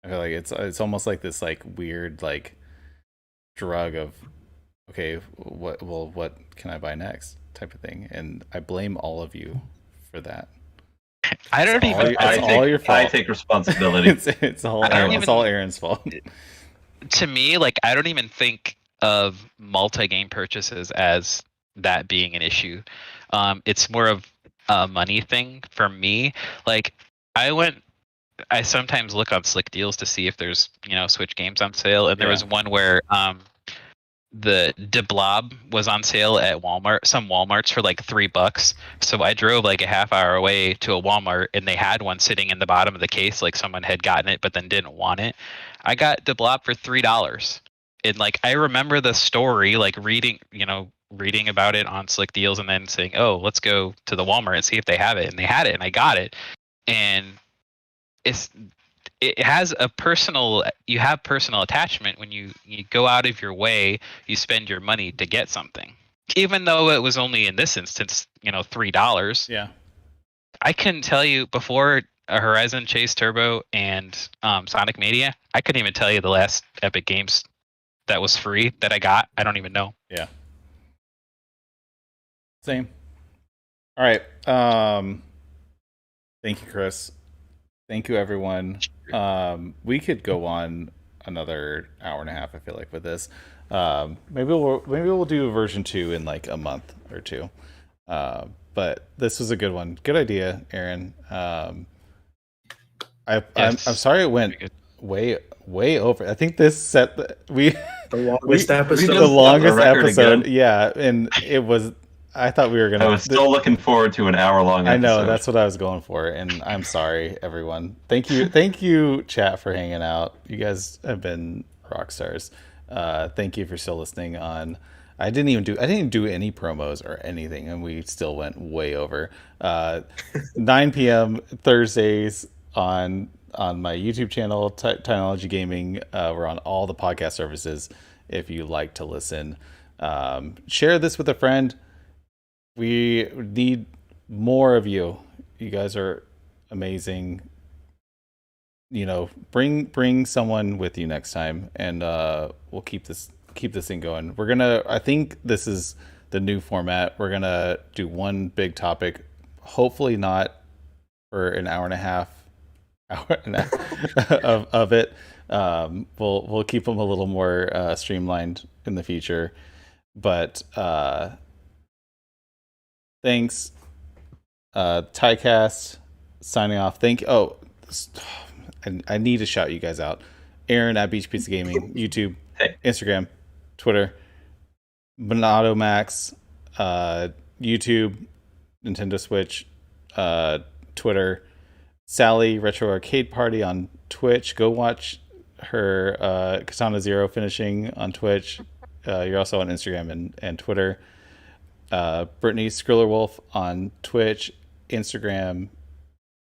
it's almost like this like weird like drug of okay, what can I buy next type of thing, and I blame all of you for that. I don't even. It's all your fault. I take responsibility. it's all I don't it's all Aaron's fault. To me, like I don't even think of multi-game purchases as that being an issue. It's more of a money thing for me. Like I sometimes look on Slick Deals to see if there's Switch games on sale, and there was one where the De Blob was on sale at Walmart, some Walmarts for like $3. So I drove like a half hour away to a Walmart, and they had one sitting in the bottom of the case, like someone had gotten it but then didn't want it. I got De Blob for $3, and like I remember the story, like reading about it on Slick Deals, and then saying, "Oh, let's go to the Walmart and see if they have it." And they had it, and I got it, and it has you have personal attachment when you go out of your way, you spend your money to get something, even though it was only in this instance $3. Yeah, I couldn't tell you before Horizon Chase Turbo and Sonic Mania, I couldn't even tell you the last Epic Games that was free that I got. I don't even know. Yeah, same. All right, thank you, Chris. Thank you, everyone. We could go on another hour and a half, I feel like, with this. Maybe we'll do version 2 in like a month or two. But this was a good one. Good idea, Aaron. I'm sorry it went way over. I think this set the longest episode. The longest episode. Again. Yeah, and it was. I thought we were gonna. I was still looking forward to an hour-long episode. I know, that's what I was going for, and I'm sorry, everyone. Thank you, chat, for hanging out. You guys have been rock stars. Thank you for still listening on. I didn't do any promos or anything, and we still went way over. 9 p.m. Thursdays on my YouTube channel, Tynology Gaming. We're on all the podcast services if you like to listen. Share this with a friend. We need more of you. You guys are amazing. Bring someone with you next time, and we'll keep this thing going. I think this is the new format. We're gonna do one big topic, hopefully not for an hour and a half of it. We'll keep them a little more streamlined in the future, but thanks. TYCAST signing off. I need to shout you guys out. Aaron at Beach Pizza Gaming, YouTube, Instagram, Twitter. Bonato Max, YouTube, Nintendo Switch, Twitter. Sally Retro Arcade Party on Twitch. Go watch her Katana Zero finishing on Twitch. You're also on Instagram and Twitter. Brittany Skrillerwolf on Twitch, Instagram,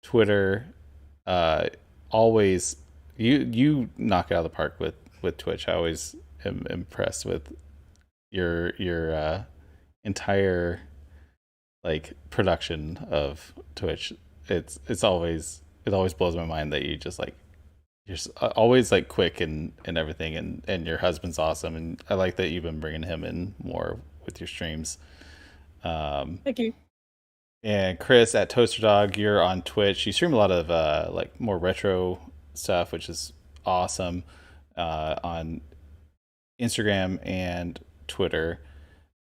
Twitter. Always you knock it out of the park with Twitch. I always am impressed with your entire like production of Twitch. It always blows my mind that you just like you're always like quick and everything, and your husband's awesome, and I like that you've been bringing him in more with your streams. Thank you. And Chris at Toaster Dog, you're on Twitch. You stream a lot of like more retro stuff, which is awesome, on Instagram and Twitter.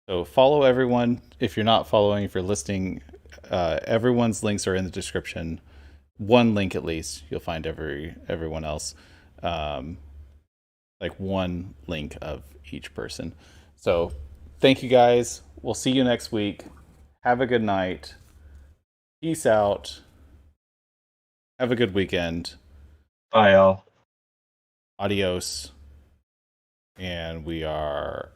So follow everyone. If you're not following, if you're listening, everyone's links are in the description. One link at least. You'll find everyone else. Like one link of each person. So thank you guys. We'll see you next week. Have a good night. Peace out. Have a good weekend. Bye, all. Adios. And we are